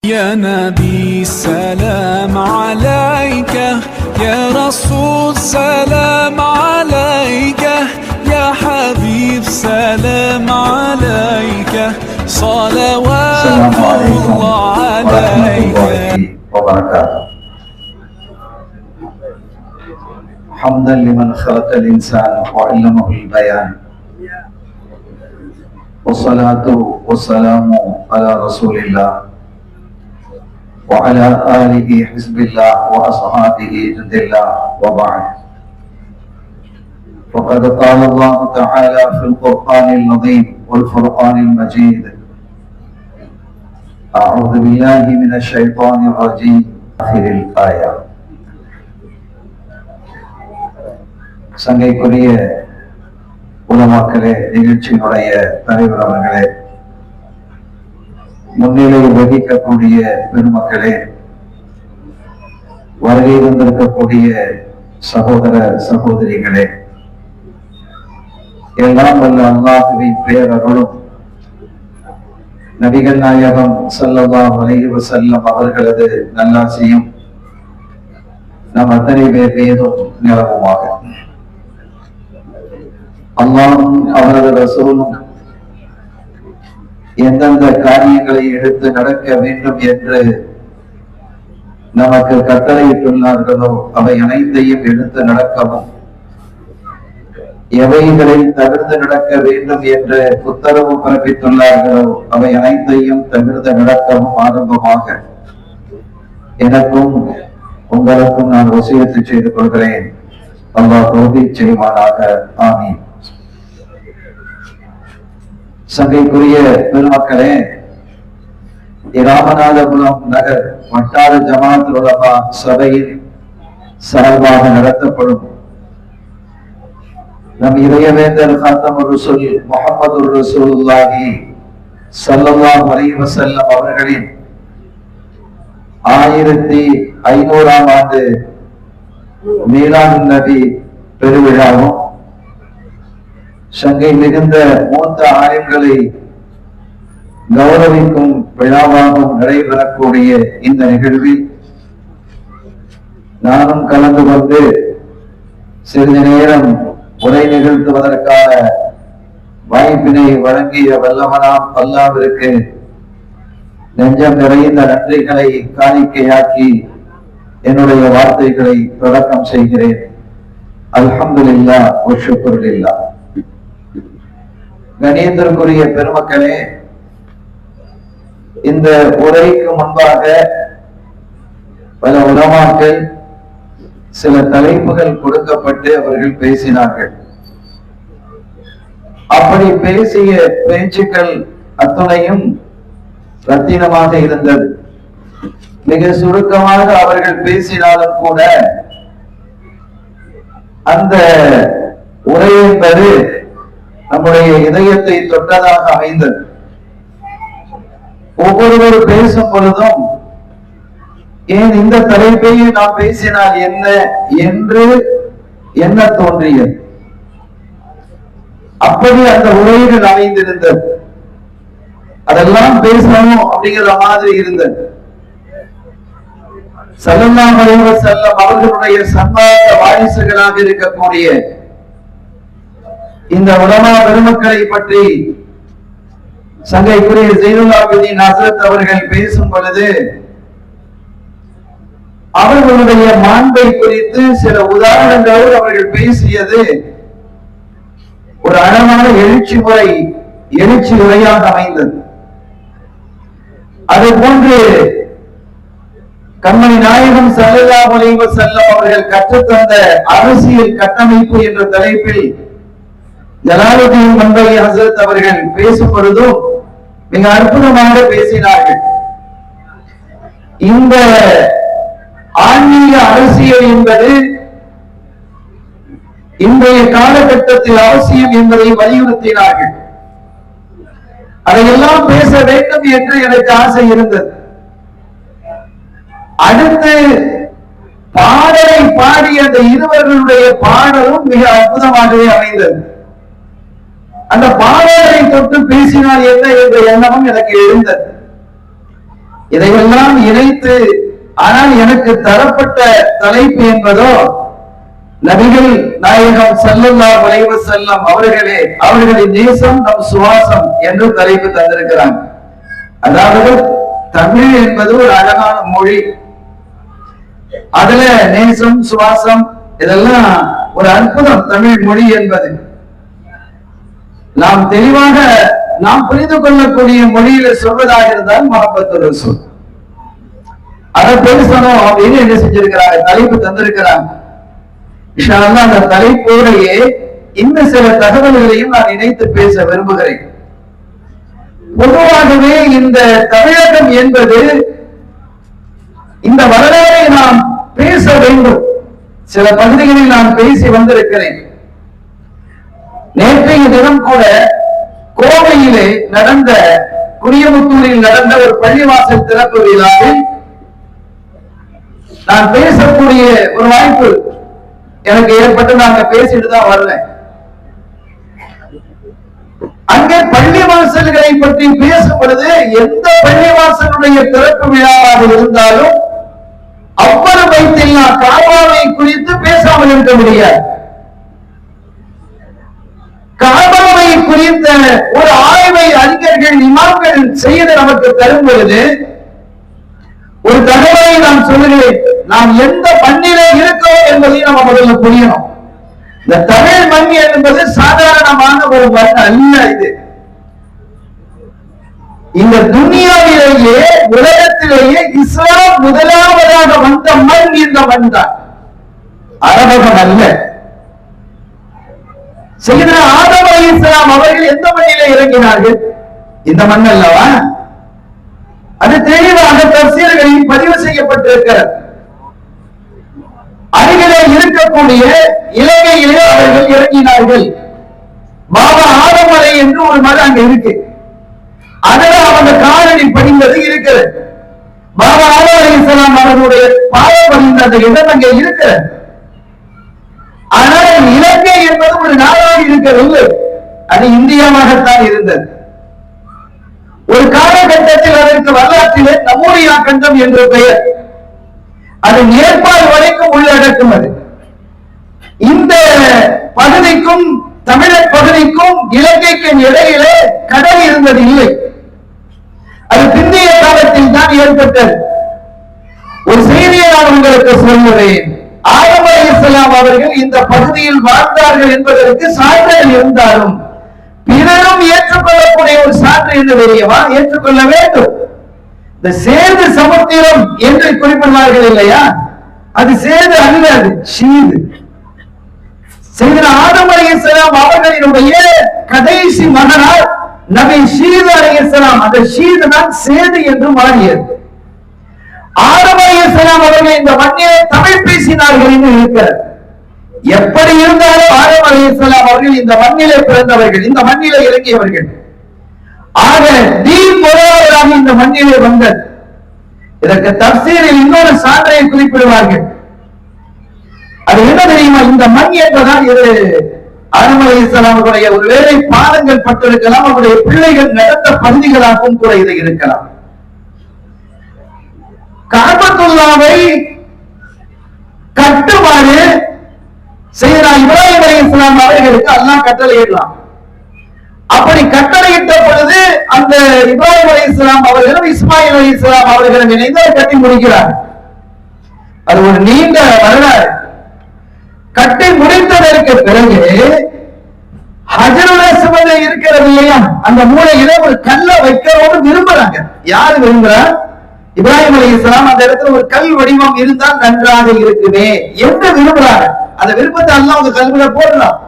يا نبي سلام عليك، يا رسول سلام عليك، يا حبيب سلام عليك، صلوات الله عليك. وبركاته. حمدا لمن خلق الإنسان وعلمه البيان، والصلاة والسلام على رسول الله وعلى آله حزب الله وأصحابه جند الله، وبعد. فقد قال الله تعالى في القرآن العظيم والفرقان المجيد: أعوذ بالله من الشيطان الرجيم. آخر الآية. சங்கைக்குரிய உலமாக்களே, நிகழ்ச்சியினுடைய தலைவர் அவர்களே, முன்னிலை வகிக்கக்கூடிய பெருமக்களே, வருகை வந்திருக்கக்கூடிய சகோதர சகோதரிகளே, எல்லாம் வல்ல அல்லாஹுவின் பேரருளும் நபிகள் நாயகம் ஸல்லல்லாஹு அலைஹி வஸல்லம் அவர்களது நல்லாசியும் நம் அத்தனை பேர் மீதும் நிலவுமாக. அல்லாஹ்வும் அவரது ரசூலும் எந்தெந்த காரியங்களை எடுத்து நடக்க வேண்டும் என்று நமக்கு கட்டளையிட்டுள்ளார்களோ அவை அனைத்தையும் எடுத்து நடக்கவும், எவைகளை தவிர்த்து நடக்க வேண்டும் என்று உத்தரவு பிறப்பித்துள்ளார்களோ அவை அனைத்தையும் தவிர்த்து நடக்கவும் ஆரம்பமாக எனக்கும் உங்களுக்கும் நான் வசியத்தை செய்து கொள்கிறேன். அல்லாஹ் தௌஃபீக் செய்வானாக. ஆமீன். சங்கைக்குரிய பெருமக்களே, ராமநாதபுரம் நகர் வட்டார ஜமாத் உலமா சபையில் சார்பாக நடத்தப்படும் நம் இறையவேந்தர் காத்தமுர் ரசூல் முஹம்மது ரசூலுல்லாஹி ஸல்லல்லாஹு அலைஹி வஸல்லம் அவர்களின் 1500ஆம் ஆண்டு மீலாதுன் நபி பெருவிழாவும் சங்கை மிகுந்த மூத்த ஆலயங்களை கௌரவிக்கும் விழாவாகவும் நடைபெறக்கூடிய இந்த நிகழ்வில் நானும் கலந்து கொண்டு சிறிது நேரம் உரை நிகழ்த்துவதற்கான வாய்ப்பினை வழங்கிய வல்லவனாம் அல்லாஹ்விற்கு நெஞ்சம் நிறைந்த நன்றிகளை காணிக்கையாக்கி என்னுடைய வார்த்தைகளை தொடக்கம் செய்கிறேன். அல்ஹம்துலில்லாஹ் வ ஷுக்ருலில்லாஹ். கணியத்திற்குரிய பெருமக்களே, இந்த உரைக்கு முன்பாக பல உலமாக்கள் சில தலைப்புகள் கொடுக்கப்பட்டு அவர்கள் பேசினார்கள். அப்படி பேசிய பேச்சுக்கள் அத்துணையும் ரத்தினமாக இருந்தது. மிக சுருக்கமாக அவர்கள் பேசினாலும் கூட அந்த உரை என்பது நம்முடைய இதயத்தை தொட்டதாக அமைந்தது. ஒவ்வொருவர் பேசும் பொழுதும் ஏன் இந்த தலைப்பையை நாம் பேசினால் என்ன என்று என்ன தோன்றியது. அப்படி அந்த உரைகள் அமைந்திருந்தது. அதெல்லாம் பேசணும் அப்படிங்கிற மாதிரி இருந்தது. ஸல்லல்லாஹு அலைஹி வஸல்லம் அவர்களுடைய சன்மார்க்க வாரிசுகளாக இருக்கக்கூடிய இந்த உலமா பெருமக்களை பற்றி சங்கைக்குரிய ஸைனுல் ஆபிதீன் ஹஸரத் அவர்கள் பேசும் பொழுது அவர்களுடைய மாண்பை குறித்து சில உதாரணங்களோடு அவர்கள் பேசியது ஒரு அழகான எழுச்சி உரையாக அமைந்தது. அது போன்று கண்மணி நாயகம் ஸல்லல்லாஹு அலைஹி வஸல்லம் அவர்கள் கற்றுத்தந்த அரசியல் கட்டமைப்பு என்ற தலைப்பில் ஜலாலுதீன் மன்வை ஹஸரத் அவர்கள் பேசும் பொழுதும் மிக அற்புதமாக பேசினார்கள். இந்த ஆன்மீக அரசியல் என்பது இன்றைய காலகட்டத்தில் அவசியம் என்பதை வலியுறுத்தினார்கள். அதையெல்லாம் பேச வேண்டும் என்று எனக்கு ஆசை இருந்தது. அடுத்து பாடலை பாடிய அந்த இருவர்களுடைய பாடலும் மிக அற்புதமாகவே அமைந்தது. அந்த பாடலை தொட்டு பேசினால் என்ன என்ற எண்ணமும் எனக்கு எழுந்தது. இதையெல்லாம் இணைத்து, ஆனால் எனக்கு தரப்பட்ட தலைப்பு என்பதோ நபிகள் நாயகம் ஸல்லல்லாஹு அலைஹி வஸல்லம் அவர்களே, அவர்களின் நேசம் நம் சுவாசம் என்று தலைப்பு தந்திருக்கிறாங்க. அதாவது தமிழ் என்பது ஒரு அழகான மொழி, அதுல நேசம் சுவாசம் இதெல்லாம் ஒரு அற்புதம். தமிழ் மொழி என்பது நாம் தெளிவாக நாம் புரிந்து கொள்ளக்கூடிய மொழியில சொல்வதாக இருந்தால் முஹப்பத்து ரசூல், அதை பேசணும் அப்படின்னு என்ன செஞ்சிருக்கிறாங்க, தலைப்பு தந்திருக்கிறாங்க. இன்ஷா அல்லாஹ் அந்த தலைப்போடையே இன்னும் சில தகவல்களையும் நான் இணைத்து பேச விரும்புகிறேன். பொதுவாகவே இந்த தமிழகம் என்பது, இந்த வரலாறை நாம் பேச வேண்டும். சில பகுதிகளில் நான் பேசி வந்திருக்கிறேன். நேற்றைய தினம் கூட கோவையிலே நடந்த, குடியமுத்தூரில் நடந்த ஒரு பள்ளிவாசல் திறப்பு விழாவில் நான் பேசக்கூடிய ஒரு வாய்ப்பு எனக்கு ஏற்பட்டு நாங்க பேசிட்டு தான் வரேன். அங்கே பள்ளிவாசல்களை பற்றி பேசும் பொழுது எந்த பள்ளிவாசலுடைய திறப்பு விழாவாக இருந்தாலும் அவ்வளவு வைத்தில்லா காபாவை குறித்து பேசாமல் இருக்க முடியாது. காபாவை குறித்த ஒரு ஆய்வை அறிஞர்கள் இமாம்கள் செய்து நமக்கு தரும் பொழுது ஒரு தகவலை நான் சொல்லுகிறேன். நாம் எந்த மண்ணிலே இருக்கோம் என்பதை நம்ம முதல்ல புரியணும். இந்த தமிழ் மண் என்பது சாதாரணமான ஒரு மண் அல்ல. இது இந்த துனியாவிலேயே, உலகத்திலேயே இஸ்லாம் முதலாவதாக வந்த மண் இந்த மண் தான், அரபகம் அல்ல. சையதுனா ஆதம் அலைஹிஸ்ஸலாம் அவர்கள் எந்த மண்ணிலே இறங்கினார்கள்? இந்த மண் அல்லவா? அது தெளிவாக தஃசீர்களில் பதிவு செய்யப்பட்டிருக்கிறது. அருகிலே இருக்கக்கூடிய இலங்கையிலே அவர்கள் இறங்கினார்கள். பாபா ஆதமலை என்று ஒரு மலை அங்க இருக்கு, அதில் அவங்க காலடி படிந்தது இருக்கிறது. பாபா ஆதம் அலைஹிஸ்ஸலாம் அவர்களுடைய பாதம் படிந்த அந்த இடம் அங்கே இருக்கிறது. ஆனால் இலங்கை என்பது ஒரு நாடாக இருக்கவில்லை, அது இந்தியாவாகத்தான் இருந்தது. ஒரு காலகட்டத்தில் அதற்கு வரலாற்றிலே நமூரியா கண்டம் என்ற பெயர், அது நேபாள் வரைக்கும் உள்ளடக்கும். அது இந்த பகுதிக்கும் தமிழர் பகுதிக்கும் இலங்கைக்கும் இடையிலே கடல் இருந்தது இல்லை. அது பிந்தைய காலத்தில் தான் ஏற்பட்டது. ஒரு செய்தியை நான் உங்களுக்கு சொல்லுவேன். ஆதம் அலைஹிஸ்ஸலாம் அவர்கள் இந்த பகுதியில் வாழ்ந்தார்கள் என்பதற்கு சான்றுகள் இருந்தாலும் பிறரும் ஏற்றுக்கொள்ளக்கூடிய ஒரு சான்று என்று தெரியவா? ஏற்றுக்கொள்ள வேண்டும். இந்த சேது சமுத்திரம் என்று குறிப்பிடுவார்கள் இல்லையா, அது சேது அல்ல, அது ஷீது. சையதுனா ஆதம் அலைஹிஸ்ஸலாம் அவர்களினுடைய கடைசி மகனார் நபி ஷீது அலைஹிஸ்ஸலாம். அந்த ஷீது தான் சேது என்று மாறியது. ஆதம் அலைஹிஸ்ஸலாம் அவர்கள் இந்த மண்ணிலே தமிழ் பேசினார்கள் என்று இருக்கிறார். எப்படி இருந்தாலும் ஆதம் அலைஹிஸ்ஸலாம் அவர்கள் இந்த மண்ணிலே பிறந்தவர்கள், இந்த மண்ணிலே இறங்கியவர்கள். ஆக தீன் முதலாவதாக இந்த மண்ணிலே வந்தது. இதற்கு தஃசீரில் இன்னொரு சான்றை குறிப்பிடுவார்கள். அது என்ன தெரியுமா? இந்த மண் என்பதால் இது ஆதம் அலைஹிஸ்ஸலாம் அவர்களுடைய ஒருவேளை பாதங்கள் பட்டிருக்கலாம், அவருடைய பிள்ளைகள் நடந்த பகுதிகளாகவும் கூட இது இருக்கலாம். கஅபத்துல்லாவை கட்டுமாறு சையதுனா இப்ராஹிம் அலைஹிஸ்ஸலாம் அவர்களுக்கு அல்லாஹ் கட்டளையிடலாம். அப்படி கட்டளையிட்ட பொழுது அந்த இப்ராஹிம் அலைஹிஸ்ஸலாம் அவர்களும் இஸ்மாயில் அலைஹிஸ்ஸலாம் அவர்களும் இணைந்து கட்டி முடிக்கிறார். அது ஒரு நீண்ட வரலாறு. கட்டி முடித்ததற்கு பிறகு ஹஜருல் அஸ்வத் இருக்கிறது இல்லையா, அந்த மூலையில ஒரு கல்லை வைக்கிறோம்னு விரும்புறாங்க. யாரு விரும்புறா? இப்ராஹிம் அலைஹிஸ்ஸலாம் அந்த இடத்துல ஒரு கல் வடிவம் இருந்தால் நன்றாக இருக்குமே என்று விரும்புறாங்க. அந்த விருப்பத்தை அல்லாஹ் உங்க கல்வில போடலாம்.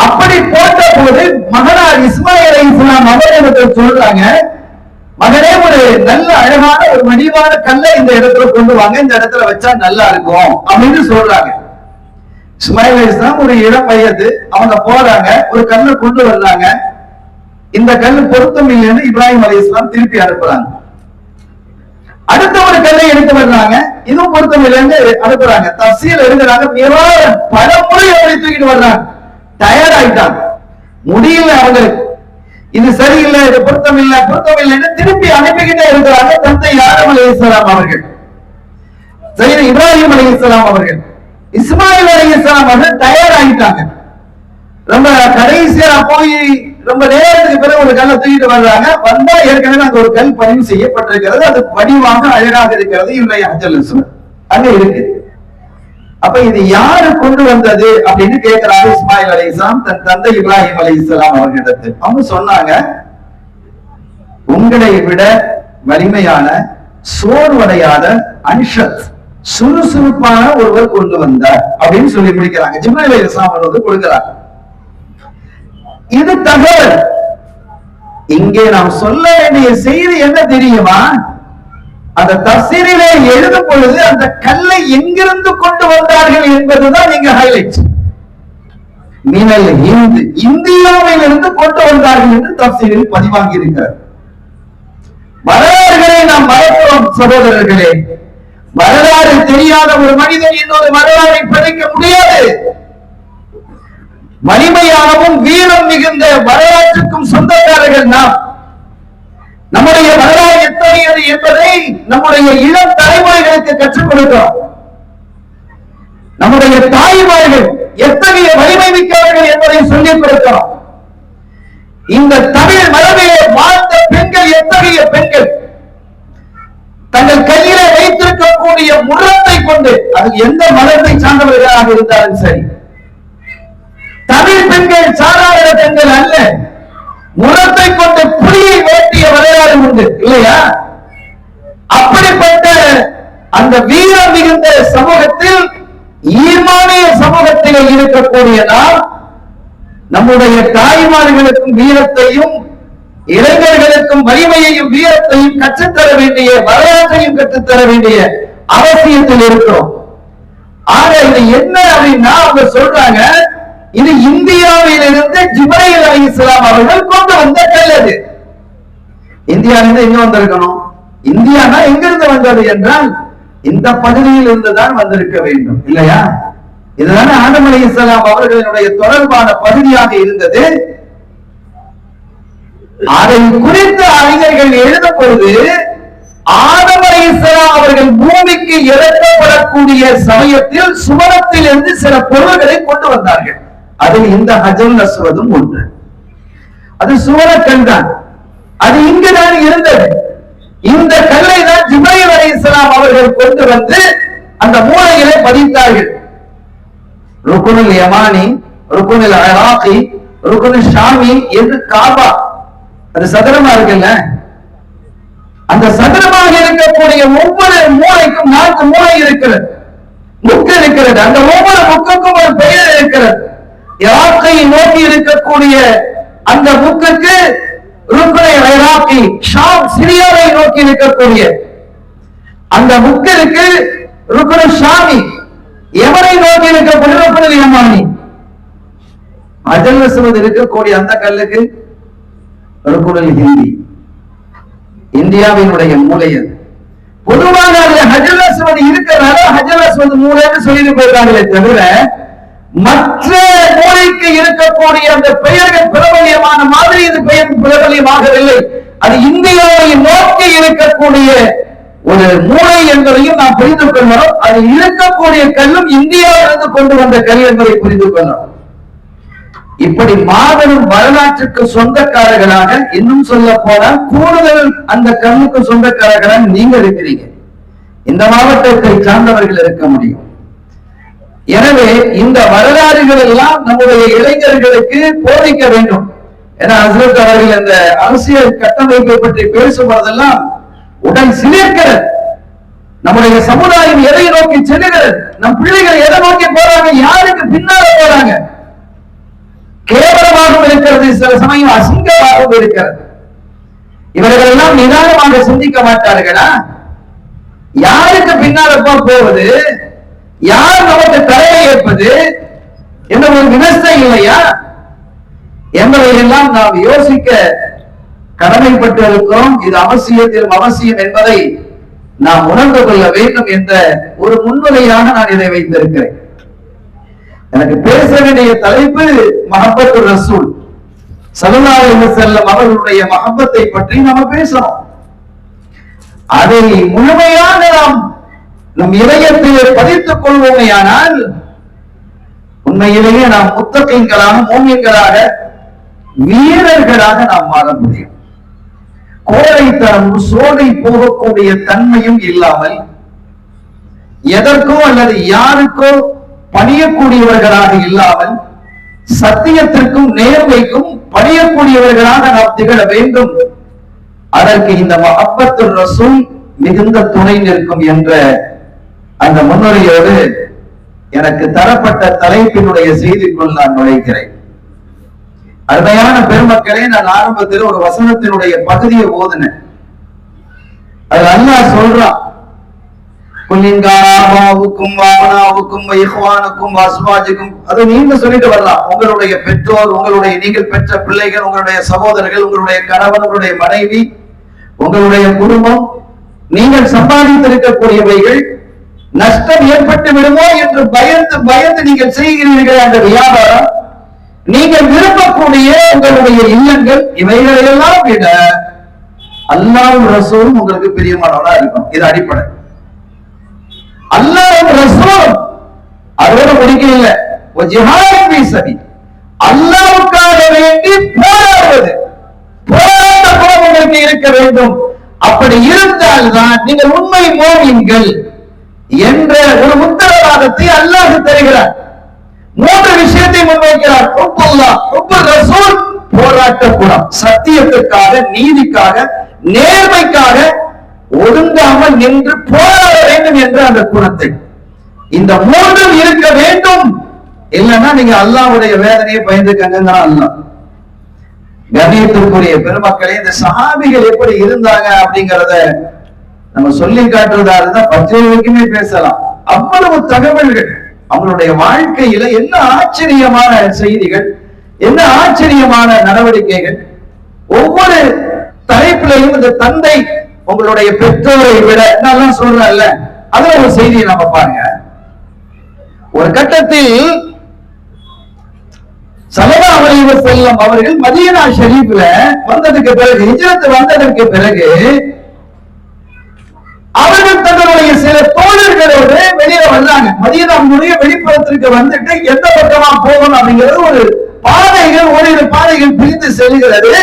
அப்படி போட்ட போது மகனார் இஸ்மாயில் அலைஹிஸ்ஸலாம் அவர்களிடத்தில் சொல்றாங்க, மகனே ஒரு நல்ல அழகான ஒரு மடிவான கல்லை இந்த இடத்துல கொண்டு வாங்க, இந்த இடத்துல வச்சா நல்லா இருக்கும் அப்படின்னு சொல்றாங்க. இஸ்மாயில் அலைஹிஸ்ஸலாம் ஒரு இளம் வயது, அவங்க போறாங்க, ஒரு கல்லை கொண்டு வர்றாங்க. இந்த கல் பொருத்தம் இல்லைன்னு இப்ராஹிம் அலைஹிஸ்ஸலாம் திருப்பி அனுப்புறாங்க. அடுத்த ஒரு கல்லை எடுத்து வர்றாங்க, இதுவும் பொருத்தம் இல்லைன்னு அனுப்புறாங்க. தஃசீர் எழுதுறாங்க, பல முறை அவரை தூக்கிட்டு வர்றாங்க. டயர்ட் ஆயிட்டாங்க, முடியல அவங்களுக்கு. இது சரியில்லை, இது பொருத்தம் இல்லைன்னு திருப்பி அனுப்பிக்கிட்டே இருக்கிறாங்க தந்தை ஆதம் அலைஹிஸ்ஸலாம் அவர்கள், சையது இப்ராஹிம் அலைஹிஸ்ஸலாம் அவர்கள். இஸ்மாயில் அலைஹிஸ்ஸலாம் அவர்கள் தயாராகிட்டாங்க. ரொம்ப கடைசியா போய் ரொம்ப நேரத்துக்கு பிறகு ஒரு கல்லை தூக்கிட்டு வர்றாங்க. வந்தா ஏற்கனவே அங்க ஒரு கல் பதிவு செய்யப்பட்டிருக்கிறது. அது வடிவாக அழகாக இருக்கிறது. இவருடைய ஹஜ்ஜல் அஸ்வத் அங்க இருக்கு. அப்ப இது யாரு கொண்டு வந்தது அப்படின்னு கேட்கிறாங்க இஸ்மாயில் அலைஹிஸ்ஸலாம் தன் தந்தை இப்ராஹிம் அலைஹிஸ்ஸலாம் அவர்களிடத்தில். அவங்க சொன்னாங்க, உங்களை விட வலிமையான, சோர்வடையாத, அன்ஷத், சுறுசுறுப்பான ஒருவர் கொண்டு வந்தார் அப்படின்னு சொல்லி முடிக்கிறாங்க. ஜிப்ரீல் அலைஹிஸ்ஸலாம் வந்து கொடுக்கிறாங்க. இது தகவல். இங்கே நாம் சொல்ல வேண்டிய செய்தி என்ன தெரியுமா? அந்த தஃசீரிலே எழுதும் பொழுது அந்த கல்லை எங்கிருந்து கொண்டு வந்தார்கள் என்பதுதான் நீங்க ஹைலைட். மினல் ஹிந்த், இந்தியாவில் இருந்து கொண்டு வந்தார்கள் என்று தஃசீரில் பதிவாகி இருக்கிறார். வரலாறுகளை நாம் மறக்கிறோம் சகோதரர்களே. வரலாறு தெரியாத ஒரு மனிதன் இன்னொரு வரலாறை படிக்க முடியாது. வலிமையாகவும் வீரம் மிகுந்த வரலாற்றுக்கும் சொந்தக்காரர்கள் நாம். நம்முடைய வரலாறு எத்தகையது என்பதை நம்முடைய இளம் தலைமுறைகளுக்கு கற்றுக் கொடுக்கிறோம். நம்முடைய தாய்மார்கள் எத்தகைய வலிமை மிக்கவர்கள் என்பதை சொல்லிக் கொடுக்கிறோம். இந்த தமிழ் மரபிலே வாழ்ந்த பெண்கள் எத்தகைய பெண்கள், தங்கள் கையிலே வைத்திருக்கக்கூடிய முரத்தை கொண்டு, அது எந்த மதத்தை சார்ந்தவர்களாக இருந்தாலும் சரி, தமிழ் பெண்கள் சாதாரண பெண்கள் அல்ல. முரத்தை கொண்டு புலியை வேட்டிய வரலாறு உண்டு இல்லையா? அப்படிப்பட்ட அந்த வீரம் மிகுந்த சமூகத்தில், ஈமானிய சமூகத்தில் இருக்கக்கூடிய நாம் நம்முடைய தாய்மார்களுக்கும் வீரத்தையும், இளைஞர்களுக்கும் வலிமையையும் வீரத்தையும் கற்றுத்தர வேண்டிய, வரலாற்றையும் கற்றுத்தர வேண்டிய அவசியத்தில் இருக்கிறோம். ஆக இது என்ன அப்படின்னா அவங்க சொல்றாங்க, இது இந்தியாவில் இருந்து ஜிப்ரீல் அலைஹிஸ்ஸலாம் அவர்கள் கொண்டு வந்த கல். அது இந்தியாவிலிருந்து எங்க வந்திருக்கணும்? இந்தியானா எங்கிருந்து வந்தது என்றால் இந்த பகுதியில் இருந்துதான் வந்திருக்க வேண்டும் இல்லையா? இதுதானே ஆதம் அலைஹிஸ்ஸலாம் அவர்களுடைய தொடர்பான பகுதியாக இருந்தது. அதை குறித்து அறிஞர்கள் எழுதும் பொழுது ஆதம் அலைஹிஸ்ஸலாம் அவர்கள் பூமிக்கு இறக்கப்படக்கூடிய சமயத்தில் சுவனத்தில் இருந்து சில பொருள்களை கொண்டு வந்தார்கள். அதில் இந்த ஹஜ்ஜல் அஸ்வதும் ஒன்று. அது சுவனக்கல் தான். அது இங்குதான் இருந்தது. இந்த கல்லை தான் ஜிப்ரீல் அலைஹிஸ்ஸலாம் அவர்கள் கொண்டு வந்து அந்த மூலையிலே பதித்தார்கள். ருக்குனுல் யமானி, ருக்குனுல் இராகி, ருக்குனுல் ஷாமி என்று காபா, அது சதுரமா இருக்குல்ல, அந்த சதுரமாக இருக்கக்கூடிய ஒவ்வொரு மூலைக்கும் 4 மூலை இருக்கிறது, முக்கு இருக்கிறது. அந்த ஒவ்வொரு முக்குக்கும் ஒரு பெயர் இருக்கிறது. இராக்கை நோக்கி இருக்கக்கூடிய அந்த முக்குக்கு ருக்குனுல் இராகி, ஷாம் சிரியாவை நோக்கி இருக்கக்கூடிய அந்த முக்கிற்கு ருக்குனுல் ஷாமி, யமனை நோக்கி இருக்கக்கூடிய ருக்குனுல் யமானி. ஹஜ்ஜல் அஸ்வத் இருக்கக்கூடிய அந்த கல்லுக்கு ருக்குனுல் ஹிந்தி, இந்தியாவினுடைய மூலை. அது பொதுவாக அதுல ஹஜ்ஜல் அஸ்வத் இருக்கிறனால ஹஜ்ஜல் அஸ்வத் மூலைன்னு சொல்லிட்டு போயிருக்காங்களே தவிர மற்ற மூலைக்கு இருக்கக்கூடிய அந்த பெயர்கள் பிரபல்யமான மாதிரி இது பெயர் பிரபல்யமாகவில்லை. அது இந்தியாவை நோக்கி இருக்கக்கூடிய ஒரு மூலை என்பதையும் நாம் புரிந்து கொள்ளணும். அது இருக்கக்கூடிய கல்லும் இந்தியாவிலிருந்து கொண்டு வந்த கல் என்பதை புரிந்து கொள்ளணும். இப்படி மாபெரும் வரலாற்றுக்கு சொந்தக்காரர்களாக, இன்னும் சொல்ல போனால் கூடுதல் அந்த கல்லுக்கு சொந்தக்காரர்களாக நீங்க இருக்கிறீங்க. இந்த மாவட்டத்தை சார்ந்தவர்கள் இருக்க முடியும். எனவே இந்த வரலாறுகள் எல்லாம் நம்முடைய இளைஞர்களுக்கு போதிக்க வேண்டும். ஏன்னா ஹஸ்ரத் அவர்கள் அந்த அரசியல் கட்டமைப்பை பற்றி பேசும்போதெல்லாம் உடன் சிலிர்க்கிறது. நம்முடைய சமுதாயம் எதை நோக்கி செல்லுகிறது, நம் பிள்ளைகள் எதை நோக்கி போறாங்க, யாருக்கு பின்னால போறாங்க, கேவலமாகவும் இருக்கிறது, சில சமயம் அசிங்கமாகவும் இருக்கிறது. இவர்கள் எல்லாம் நிதானமாக சிந்திக்க மாட்டார்களா? யாருக்கு பின்னால போவது, யார் நமக்கு தலையை ஏற்பது என்ற ஒரு விமர்சனம் இல்லையா என்பதையெல்லாம் நாம் யோசிக்க கடமைப்பட்டு இருக்கிறோம். இது அவசியத்திலும் அவசியம் என்பதை நாம் உணர்ந்து கொள்ள வேண்டும் என்ற ஒரு முன்னுரையாக நான் இதை வைத்திருக்கிறேன். எனக்கு பேச வேண்டிய தலைப்பு மஹப்பத்துர் ரசூல் ஸல்லல்லாஹு அலைஹி வஸல்லம் அவர்களுடைய மஹப்பத்தை பற்றி நாம பேசணும். அதை முழுமையாக நாம் நம் இதயத்திலே பதித்துக் கொள்வோமேயானால் உண்மையிலேயே நாம் முத்தகீன்களாக, மூமின்களாக, வீரர்களாக நாம் மாற முடியும். கோழைத்தனமும் சோடை போகக்கூடிய தன்மையும் இல்லாமல் எதற்கோ அல்லது யாருக்கோ பணியக்கூடியவர்களாக இல்லாமல் சத்தியத்திற்கும் நேர்மைக்கும் பணியக்கூடியவர்களாக நாம் திகழ வேண்டும். அதற்கு இந்த மஹப்பத்துர் ரசூல் மிகுந்த துணை நிற்கும் என்ற அந்த முன்னுரையோடு எனக்கு தரப்பட்ட தலைப்பினுடைய செய்திக்குள் நான் நுழைக்கிறேன். அருமையான பெருமக்களே, நான் ஆரம்பத்தில் ஒரு வசனத்தினுடைய பகுதியை ஓதுனேன். அது அல்லாஹ் சொல்றான், அது நீங்க சொல்லிட்டு வரலாம். உங்களுடைய பெற்றோர், உங்களுடைய நீங்கள் பெற்ற பிள்ளைகள், உங்களுடைய சகோதரர்கள், உங்களுடைய கணவன், உங்களுடைய மனைவி, உங்களுடைய குடும்பம், நீங்கள் சம்பாதித்திருக்கக்கூடியவைகள் நஷ்டம் ஏற்பட்டு விடுமோ என்று பயந்து பயந்து நீங்கள் செய்கிறீர்கள் அந்த வியாபாரம், நீங்கள் விரும்பக்கூடிய உங்களுடைய இல்லங்கள், இவைகளெல்லாம் விட அல்லாஹ்வும் ரசூலும் உங்களுக்கு பிரியமானவனா இருக்கும். இது அடிப்படை. அல்லாஹ்வும் ரசூல் அதோட முடிக்கல. அல்லாஹ்வுக்காக வேண்டி போராடுவது, போராட்ட குணம் உங்களுக்கு இருக்க வேண்டும். அப்படி இருந்தால்தான் நீங்கள் உண்மை மோமின்கள் என்ற ஒரு உத்தரவாதத்தை அல்லாஹ் தருகிறார். மூன்று விஷயத்தை முன்வைக்கிறார். போராட்ட குணம், சத்தியத்திற்காக, நீதிக்காக, நேர்மைக்காக ஒதுங்காமல் நின்று போராட வேண்டும் என்ற அந்த குணத்தை, இந்த மூன்றும் இருக்க வேண்டும். இல்லைன்னா நீங்க அல்லாஹ்வுடைய வேதனையை பயந்துக்கங்க. அல்லாஹ் கண்ணியத்திற்குரிய பெருமக்களே, இந்த சஹாபிகள் எப்படி இருந்தாங்க அப்படிங்கறத நம்ம சொல்லி காட்டுறதா இருந்தா 10 வரைக்குமே பேசலாம். அவ்வளவு தகவல்கள் அவங்களுடைய வாழ்க்கையில என்ன ஆச்சரியமான செய்திகள், என்ன ஆச்சரியமான நடவடிக்கைகள். ஒவ்வொரு தலைப்பிலையும் இந்த தந்தை உங்களுடைய பெற்றோரை விட நான் சொல்றேன்ல, அதுல ஒரு செய்தியை நாம பாருங்க. ஒரு கட்டத்தில் ஸல்லல்லாஹு அலைஹி வஸல்லம் அவர்கள் மதீனா ஷரீஃப்ல வந்ததுக்கு பிறகு, ஹிஜ்ரத் வந்ததற்கு பிறகு, அவர்கள் தங்களுடைய சில தோழர்களோடு வெளியில வந்தாங்க. மதீனாவுடைய வெளிப்புறத்திற்கு வந்துட்டு எந்த பக்கமா போகணும் அப்படிங்கிறது ஒரு பாதைகள், ஓரிரு பாதைகள் பிரிந்து செல்கிறது.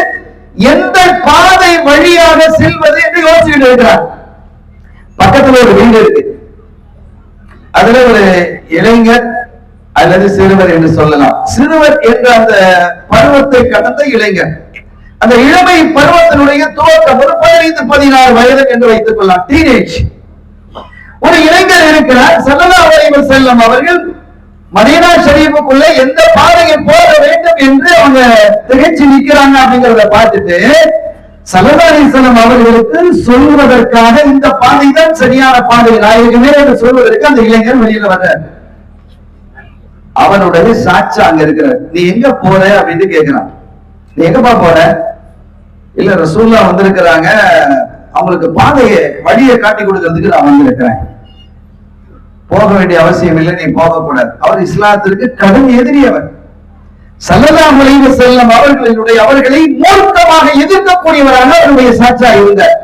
எந்த பாதை வழியாக செல்வது என்று யோசிச்சுட்டு இருக்கிறார். பக்கத்துல ஒரு வீடு இருக்கு. அதுல ஒரு இளைஞர் அல்லது சிறுவர் என்று சொல்லலாம். சிறுவர் என்ற அந்த பருவத்தை கடந்த இளைஞர், அந்த இளமை பருவத்தினுடைய துவக்கம் ஒரு 15-16 வயது என்று வைத்துக் கொள்ளலாம். டீனேஜ் ஒரு இளைஞர் இருக்கிறார். ஸல்லல்லாஹு அலைஹி வஸல்லம் அவர்கள் மதீனா ஷரீஃபுக்குள்ள எந்த பாதையில் போக வேண்டும் என்று அவங்க திகைச்சு நிற்கிறாங்க அப்படிங்கிறத பார்த்துட்டு ஸல்லல்லாஹு அலைஹி வஸல்லம் அவர்களுக்கு சொல்வதற்காக இந்த பாதை தான் சரியான பாதை நாயகமே என்று சொல்வதற்கு அந்த இளைஞர் வெளியில வர்றார். அவனுடைய சாட்சா அங்க இருக்கிறார். நீ எங்க போற அப்படின்னு கேட்கிறான். நீ எங்கப்பா போற? இல்ல ரசூலுல்லாஹ் வந்திருக்கிறாங்க, அவங்களுக்கு பாதையை வழியை காட்டி கொடுக்கிறதுக்கு நான் வந்திருக்கிறேன். போக வேண்டிய அவசியம் இல்லை, நீ போக கூடாது. அவர் இஸ்லாத்திற்கு கடும் எதிரியவர். ஸல்லல்லாஹு அலைஹி வஸல்லம் அவர்களை மூர்க்கமாக எதிர்க்கக்கூடியவராக அவருடைய சாட்சா இருந்தார்.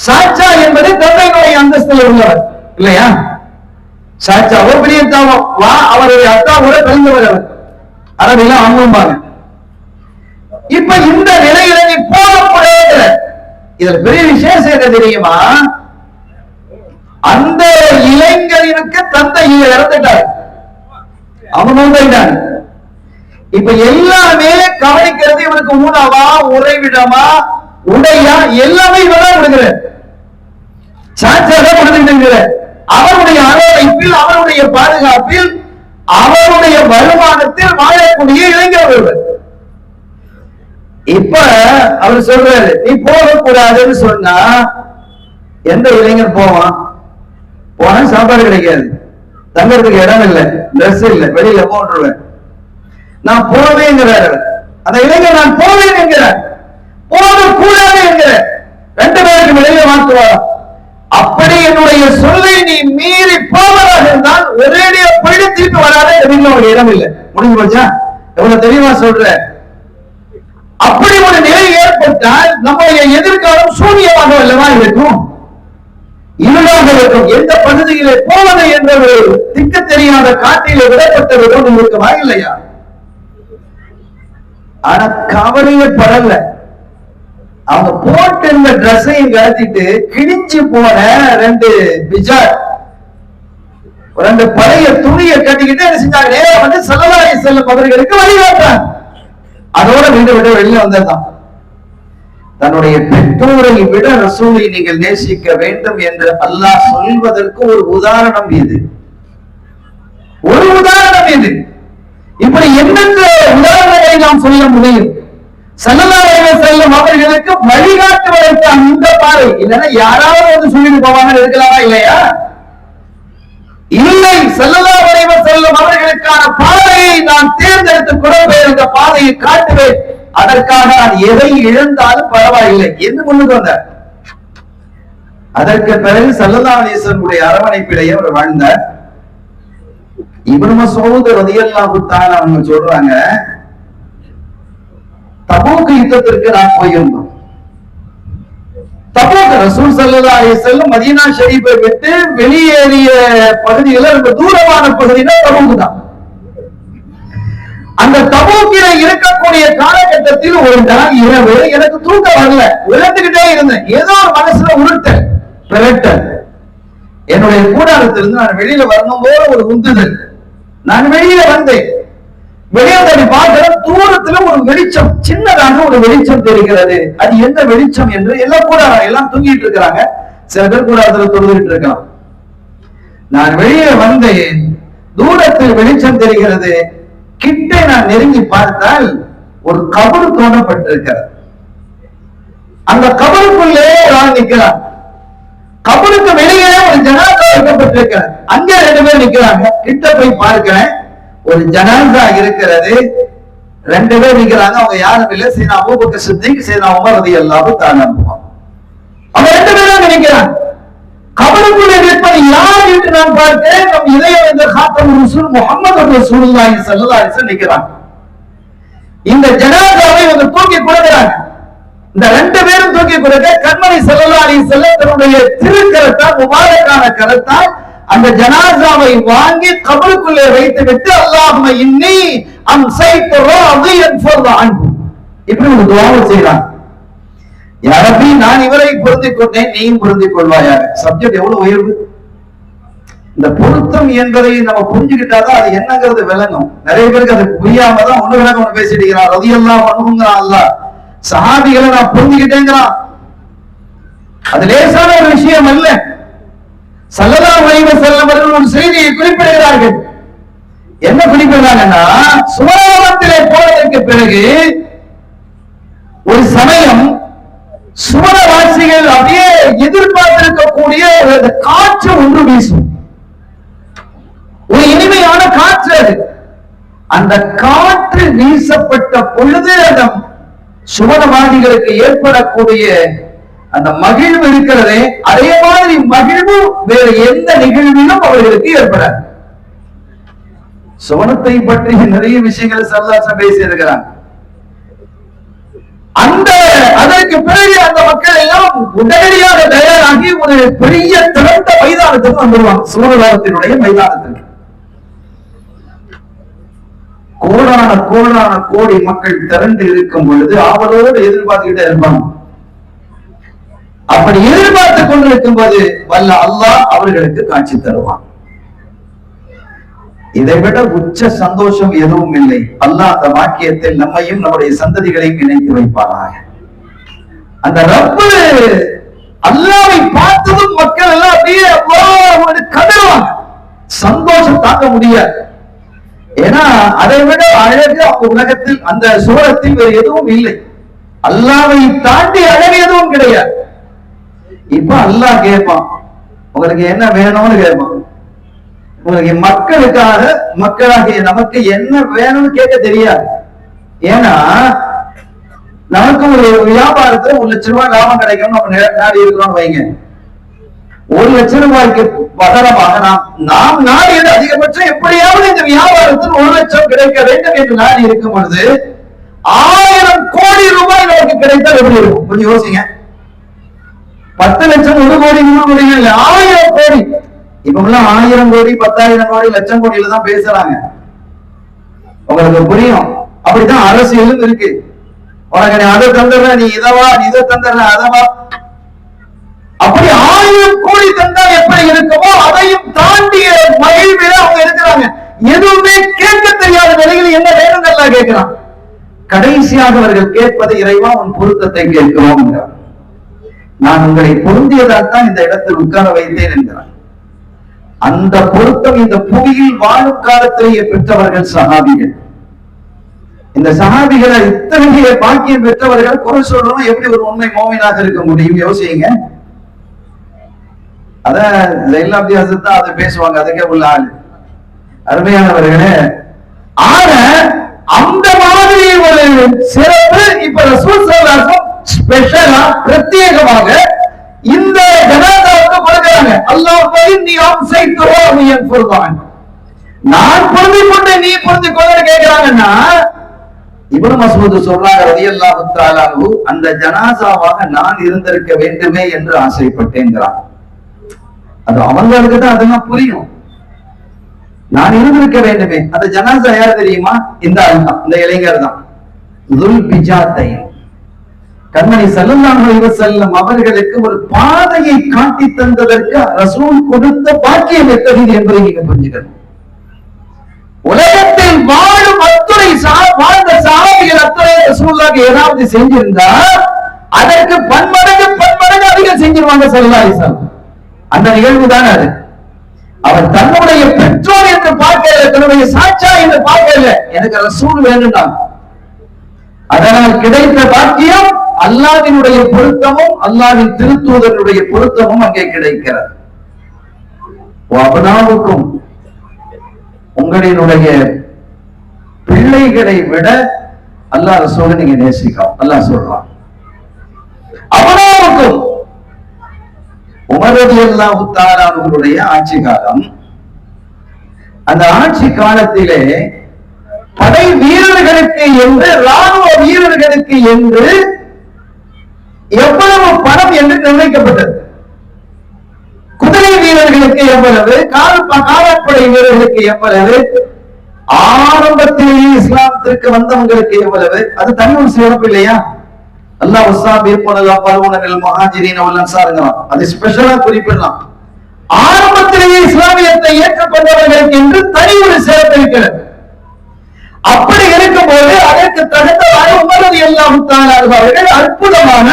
சாட்சா என்பது தந்தையினுடைய அந்தஸ்தில் உள்ளவர் இல்லையா? சாட்சா ஒரு பெரிய வா, அவருடைய அத்தாவோட கலந்தவர் அவர். அரபில அம்மாங்க. இப்ப இந்த நிலையில நீ போகக்கூடாது. இதுல பெரிய விசேஷம் என்ன தெரியுமா? அந்த இளைஞருக்கு தந்தை இறந்துட்டார், அவன் நோய்தான். இப்ப எல்லாமே கவனிக்கிறது இவனுக்கு உணவா, உறைவிடமா, உடையா, எல்லாமே இவதான் கொடுக்கிற சாட்சாக கொடுத்துட்டு அவருடைய அரவணைப்பில், அவருடைய பாதுகாப்பில், அவருடைய வருமானத்தில் வாழக்கூடிய இளைஞர் ஒருவர். இப்ப அவர் சொல்றாரு நீ போகக்கூடாதுன்னு சொன்னா எந்த இளைஞர் போவான்? போனா சாப்பாடு கிடைக்காது, தங்கறதுக்கு இடம் இல்லை, ட்ரெஸ் இல்லை, வெளியில போட்டுருவேன். நான் போவேங்கிறார் அந்த இளைஞர். நான் போவேன் என்கிறார், போகக்கூடாது என்கிற. 2 பேருக்கு வெளியில மாற்றுவார். அப்படி என்னுடைய சொல்லை நீ மீறி போவதாக இருந்தால் ஒரேடியா படுத்திட்டு வராத, வீட்டுல ஒரு இடம் இல்லை, முடிஞ்சு போச்சா? எவ்வளவு தெளிவா சொல்ற. அப்படி ஒரு நிலை ஏற்பட்டால் நம்முடைய எதிர்காலம் சூரியமாக அல்லவா இருக்கும், இருளாக இருக்கும். எந்த பகுதியிலே போவது என்ற ஒரு திக்கு தெரியாத காட்டிலே விடப்பட்டவரோடு இருக்குமா இல்லையா? ஆனா கவலையே படல. அவங்க போட்டு இந்த ட்ரெஸ்ஸையும் கலத்திட்டு கிழிஞ்சு போன ரெண்டு பிஜார், ரெண்டு பழைய துணியை கட்டிக்கிட்டு என்ன செஞ்சாங்க, நேரம் வந்து ஸல்லல்லாஹு அலைஹி வஸல்லம் அவர்களுக்கு வழிகாட்டாங்க. அதோட வீடு விட வெளியில வந்ததுதான். தன்னுடைய பெற்றோரை விட ரசூலை நீங்கள் நேசிக்க வேண்டும் என்று அல்லாஹ் சொல்வதற்கு ஒரு உதாரணம் இது, ஒரு உதாரணம் இது. இப்படி எண்ணற்ற உதாரணங்களை நாம் சொல்ல முடியும். ஸல்லல்லாஹு அலைஹி வஸல்லம் அவர்களுக்கு வழிகாட்டுவதற்கு அந்த பாதை இல்லைன்னா யாராவது வந்து சொல்லிட்டு போவாங்க இருக்கலாமா இல்லையா? இல்லை, ஸல்லல்லாஹு அலைஹி வஸல்லம் அவர்களுக்கான பாதையை நான் தேர்ந்தெடுத்துக் கொடுப்பேன், இந்த பாதையை காட்டுவேன், அதற்காக நான் எதை இழந்தாலும் பரவாயில்லை என்று முன்னுக்கு வந்தார். அதற்கு பிறகு ஸல்லல்லாஹு அலைஹி வஸல்லம் அரவணைப்பிலேயே அவர் வாழ்ந்தார். இப்னு மஸ்ஊத் ரலியல்லாஹு தஆலா அவங்க சொல்றாங்க, தபூக் யுத்தத்திற்கு நான் போயிருந்தோம். தபூக் ரசூல் ஸல்லல்லாஹு அலைஹி வஸல்லம் மதீனா ஷரீஃபை விட்டு வெளியேறிய பகுதியில ரொம்ப தூரமான பகுதினா தபூக் தான். அந்த தபூக்கில இருக்கக்கூடிய காலகட்டத்தில் ஒரு நாள் இரவு எனக்கு தூக்கம் வரல, விழுந்துகிட்டே இருந்தேன். ஏதோ ஒரு மனசுல உருட்டல் பிரட்டல். என்னுடைய கூடாரத்திலிருந்து நான் வெளியில வரணும் போல ஒரு உந்துதல். நான் வெளியில வந்தேன். வெளியே பார்க்கிற தூரத்துல ஒரு வெளிச்சம், சின்னதாக ஒரு வெளிச்சம் தெரிகிறது. அது எந்த வெளிச்சம் என்று எல்லாம் கூடாரம் எல்லாம் தூங்கிட்டு இருக்கிறாங்க. சில பேர் கூடாரத்துல தொழுதுகிட்டு இருக்கலாம். நான் வெளியே வந்தேன், தூரத்தில் வெளிச்சம் தெரிகிறது. கிட்ட நான் நெருங்கி பார்த்தால் ஒரு கபரு தோண்டப்பட்டிருக்கிறது. அந்த கபருக்குள்ளே நான் நிற்கிறான். கபருக்கு வெளியே ஒரு ஜனாசா வைக்கப்பட்டிருக்கிறது. அங்க ரெண்டு பேர் நிற்கிறாங்க. கிட்ட போய் பார்க்கிறேன், ஒரு ஜனாசா இருக்கிறது. ரெண்டு பேர் நிற்கிறாங்க. அவங்க யாரும் இல்லை, சையதுனா அபூபக்கர் சித்திக், சையதுனா உமர் ரலியல்லாஹு தஆலா அன்ஹு. அவங்க ரெண்டு பேரும் நிற்கிறாங்க. கபருக்குள்ளே நிற்பது யார் என்று நான் பார்த்தேன். நம் இதயம் என்ற காத்தமுர் ரசூல் முஹம்மது ரசூலுல்லாஹி ஸல்லல்லாஹு அலைஹி வஸல்லம் நிற்கிறாங்க. இந்த ஜனாசாவை இவங்க தூக்கி கொடுக்கிறாங்க. இந்த ரெண்டு பேரும் தூக்கி கொடுக்க கண்மணி ஸல்லல்லாஹு அலைஹி வஸல்லம் தன்னுடைய திருக்கரத்தால், முபாரக்கான கரத்தால் அந்த ஜனாசாவை வாங்கி கபருக்குள்ளே வைத்து விட்டு அல்லாஹும்ம இன்னி அம்சைது ராதியன் ஃபர்த அன்ஹு இப்படி ஒரு துஆ செய்றாங்க. யா ரப்பி, நான் இவரை பொருந்திக் கொண்டேன், நீயும் பொருந்திக் கொள்வாயாக. சப்ஜெக்ட் எவ்வளவு உயர்வு! இந்த பொருத்தம் என்பதை நம்ம புரிஞ்சுக்கிட்டாதான் அது என்னங்கிறது விளங்கும். நிறைய பேருக்கு அது புரியாம தான் ஒண்ணு விளக்கம் ஒண்ணு பேசிட்டு இருக்கிறான். ரலியல்லாஹு அன்ஹுங்கிறான் அல்லாஹ், சஹாபிகளை நான் புரிஞ்சுக்கிட்டேங்கிறான். அது லேசான ஒரு விஷயம் அல்ல. ஸல்லல்லாஹு அலைஹி வஸல்லம் அவர்கள் ஒரு செய்தியை குறிப்பிடுகிறார்கள். என்ன குறிப்பிடுறாங்கன்னா, சுவனத்திலே போனதற்கு பிறகு ஒரு சமயம் சுவனவாசிகள் அப்படியே எதிர்பார்த்திருக்கக்கூடிய காற்று ஒன்று வீசும். ஒரு இனிமையான காற்று அது. அந்த காற்று வீசப்பட்ட பொழுது அந்த சுவனவாதிகளுக்கு ஏற்படக்கூடிய அந்த மகிழ்வு இருக்கிறதே, அதே மாதிரி மகிழ்வு வேற எந்த நிகழ்விலும் அவர்களுக்கு ஏற்படாது. சுவனத்தை பற்றி நிறைய விஷயங்கள் சல்லாசம் பேசி இருக்கிறாங்க. அதற்கு பிறகு அந்த மக்கள் எல்லாம் உடனடியாக தயாராகி ஒரு பெரிய திறந்த மைதானத்துக்கு வந்துடுவாங்க. சுவனலோகத்தினுடைய மைதானத்திற்கு கோடான கோடி மக்கள் திரண்டு இருக்கும் பொழுது அவரோடு எதிர்பார்த்துக்கிட்டே இருப்பாங்க. அப்படி எதிர்பார்த்து கொண்டிருக்கும் போது வல்ல அல்லாஹ் அவர்களுக்கு காட்சி தருவான். இதை விட உச்ச சந்தோஷம் எதுவும் இல்லை. அல்லாஹ் அந்த வாக்கியத்தில் நம்மையும் நம்முடைய சந்ததிகளையும் இணைத்து வைப்பாராக. அந்த ரப்பு அல்லாஹ்வை பார்த்ததும் மக்கள் எல்லாம் அப்படியே கதறுவாங்க. சந்தோஷம் தாங்க முடியாது. ஏன்னா அதை விட அழகு அவங்க உலகத்தில் அந்த சூரத்தில் வேறு எதுவும் இல்லை. அல்லாஹ்வை தாண்டி அழகு எதுவும் கிடையாது. இப்ப அல்லாஹ் கேட்பான், உங்களுக்கு என்ன வேணும்னு கேட்பான். உங்களுக்கு மக்களாகிய நமக்கு என்ன வேணும்னு கேட்க தெரியாது. ஏன்னா நமக்கு ஒரு வியாபாரத்துல 1 லட்சம் ரூபாய் லாபம் கிடைக்கும் நம்ம நாடி இருக்கிறோம்னு வைங்க. 1 லட்சம் ரூபாய்க்கு பகரமாக நாம் நாடியது அதிகபட்சம் எப்படியாவது இந்த வியாபாரத்தில் 1 லட்சம் கிடைக்க வேண்டும் என்று நாடி இருக்கும் பொழுது 1000 கோடி ரூபாய் நமக்கு கிடைத்தால் எப்படி இருக்கும்? கொஞ்சம் யோசிங்க. 10 லட்சம், 1 கோடி, 3 கோடி இல்ல, 1000 கோடி. இப்ப 1000 கோடி, 10,000 கோடி, லட்சம் கோடியில தான் பேசுறாங்க. உங்களுக்கு புரியும்? அப்படித்தான் அரசியலும் இருக்கு. உனக்கு நீ அதை தந்துடுற, நீ இதவா, நீ இதை தந்துடுற, அதவா. அப்படி 1000 கோடி தந்தால் எப்படி இருக்குமோ அதையும் தாண்டிய மகிழ்வில அவங்க இருக்கிறாங்க. எதுவுமே கேட்க தெரியாத நிலையில் என்ன வேணும் நல்லா கேட்கிறான். கடைசியாக அவர்கள் கேட்பது, இறைவா உன் பொருத்தத்தை கேட்கிறோம் என்கிறார். நான் உங்களை பொருந்தியதால் தான் இந்த இடத்தில் உட்கார வைத்தேன் என்கிறார். அந்த பொருத்தம் இந்த புவியில் வாழும் காலத்திலேயே பெற்றவர்கள் சஹாபிகள். இந்த சஹாபிகளை இத்தகைய பாக்கியம் பெற்றவர்கள் குறை சொல்றோம், எப்படி ஒரு உண்மை மோமினாக இருக்க முடியும்? யோசிங்க. அதான் தான் அதை பேசுவாங்க, அதுக்கே உள்ள ஆளு. அருமையானவர்களே, ஆக அந்த மாதிரி ஒரு சிறப்பு இப்ப ரசூல் ஸல்லல்லாஹு அலைஹி ஸ்பெஷலா பிரத்யேகமாக இந்த ஜனாதாவுக்கு கொடுக்கிறாங்க. அல்லாஹ்வை நீ ஆம்சைத்துவா நீயன் ஃபுர்கான், நான் பொருந்தி கொண்டு நீ பொருந்தி கொண்டு கேட்கிறாங்கன்னா, இப்னு மஸ்ஊத் சொல்றாங்க ரலியல்லாஹு தஆலா அன்ஹு, அந்த ஜனாசாவாக நான் இருந்திருக்க வேண்டுமே என்று ஆசைப்பட்டேன்கிறான். அது அவங்களுக்கு தான் அதெல்லாம் புரியும். நான் இருந்திருக்க வேண்டுமே. அந்த ஜனாசா யார் தெரியுமா? இந்த ஆள் தான், இந்த இளைஞர் தான். துல் பிஜாத்தை கண்மணி ஸல்லல்லாஹு அலைஹி வஸல்லம் அவர்களுக்கு ஒரு பாதையை காட்டி தந்ததற்கு ரசூல் கொடுத்த பாக்கியம் எத்தகையது என்பதை நீங்க புரிஞ்சுக்கணும். உலகத்தில் வாழும் அத்துணை வாழ்ந்த சஹாபிகள் அத்துணை ரசூலுல்லாஹ்க்கு ஏதாவது செஞ்சிருந்தா அதற்கு பன்மடங்கு அதிகம் செஞ்சிருவாங்க ஸல்லல்லாஹு அலைஹி வஸல்லம். அந்த நிகழ்வு தான் அது. அவர் தன்னுடைய பெற்றோர் என்று பார்க்கல, தன்னுடைய சாட்சா என்று பார்க்கல, எனக்கு ரசூல் வேணும். அதனால் கிடைத்த பாக்கியம் அல்லாஹ்வினுடைய பொருத்தமும் அல்லாஹ்வின் திருத்தூதருடைய பொருத்தமும் அங்கே கிடைக்கிறது. அபனாவுக்கும் உங்களினுடைய பிள்ளைகளை விட அல்லாஹ் ரசூலை நீங்க நேசிக்கலாம். அல்லாஹ் சொல்றான், அபனாவுக்கும் உமர் ரலியல்லாஹு தஆலா அவர்களுடைய ஆட்சி காலம். அந்த ஆட்சி காலத்திலே படை வீரர்களுக்கு என்று, ராணுவ வீரர்களுக்கு என்று எவ்வளவு பணம் என்று நிர்ணயிக்கப்பட்டது. குதிரை வீரர்களுக்கு எவ்வளவு, காலாட்படை வீரர்களுக்கு எவ்வளவு, ஆரம்பத்திலேயே இஸ்லாத்திற்கு வந்தவங்களுக்கு எவ்வளவு, அது தனி ஒரு சிறப்பு இல்லையா? அல்லாஹ் அது ஸ்பெஷலா குறிப்பிடலாம். ஆரம்பத்திலேயே இஸ்லாமியத்தை ஏற்றுக்கொண்டவர்களுக்கு என்று தனி ஒரு சிறப்பு இருக்கிறது. அப்படி இருக்கும்போது அதற்கு தகுந்தவாறு உமர் ரலியல்லாஹு தஆலா அவர்கள் அற்புதமான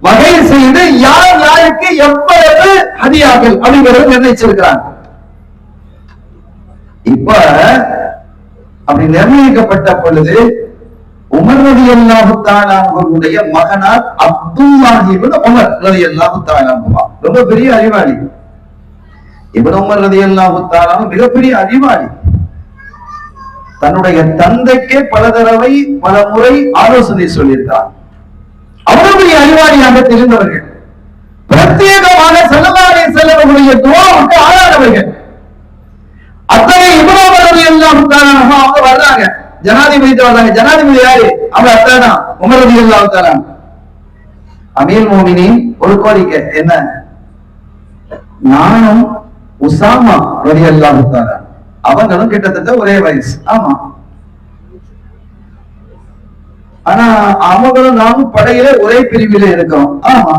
வகை செய்து யார் யாருக்கு எவ்வளவு ஹதியாக்கள் அப்படிங்கிறது நிர்ணயிச்சிருக்கிறாங்க. இப்ப அப்படி நிர்ணயிக்கப்பட்ட பொழுது உமர் ரலியல்லாஹு தஆலா அவர்களுடைய மகனார் அப்துல்லாஹ் இப்னு உமர் ரலியல்லாஹு தஆலா ரொம்ப பெரிய அறிவாளி. இப்னு உமர் ரலியல்லாஹு தஆலா மிகப்பெரிய அறிவாளி. தன்னுடைய தந்தைக்கே பல தடவை பல முறை ஆலோசனை சொல்லியிருக்கார். அவருடைய அறிவாளியாக தெரிந்தவர்கள், பிரத்யேகமாக ஸல்லல்லாஹு அலைஹி வஸல்லம் அவர்களுடைய துஆவுக்கு ஆளானவர்கள். அத்தனை இப்னு உமர் ரலியல்லாஹு தஆலா அவங்க வர்றாங்க, ஜனாதிபதி வர்றாங்க. ஜனாதிபதி யாரு? அவங்க அத்தானா உமர் ரலியல்லாஹு தஆலா. அமீர் மோமினின் ஒரு கோரிக்கை என்ன? நானும் உசாமா ரலியல்லாஹு தஆலா அவங்களும் கிட்டத்தட்ட ஒரே வயசு. ஆமா, ஆனா அவங்களும் நானும் படையில ஒரே பிரிவில இருக்கிறோம். ஆமா,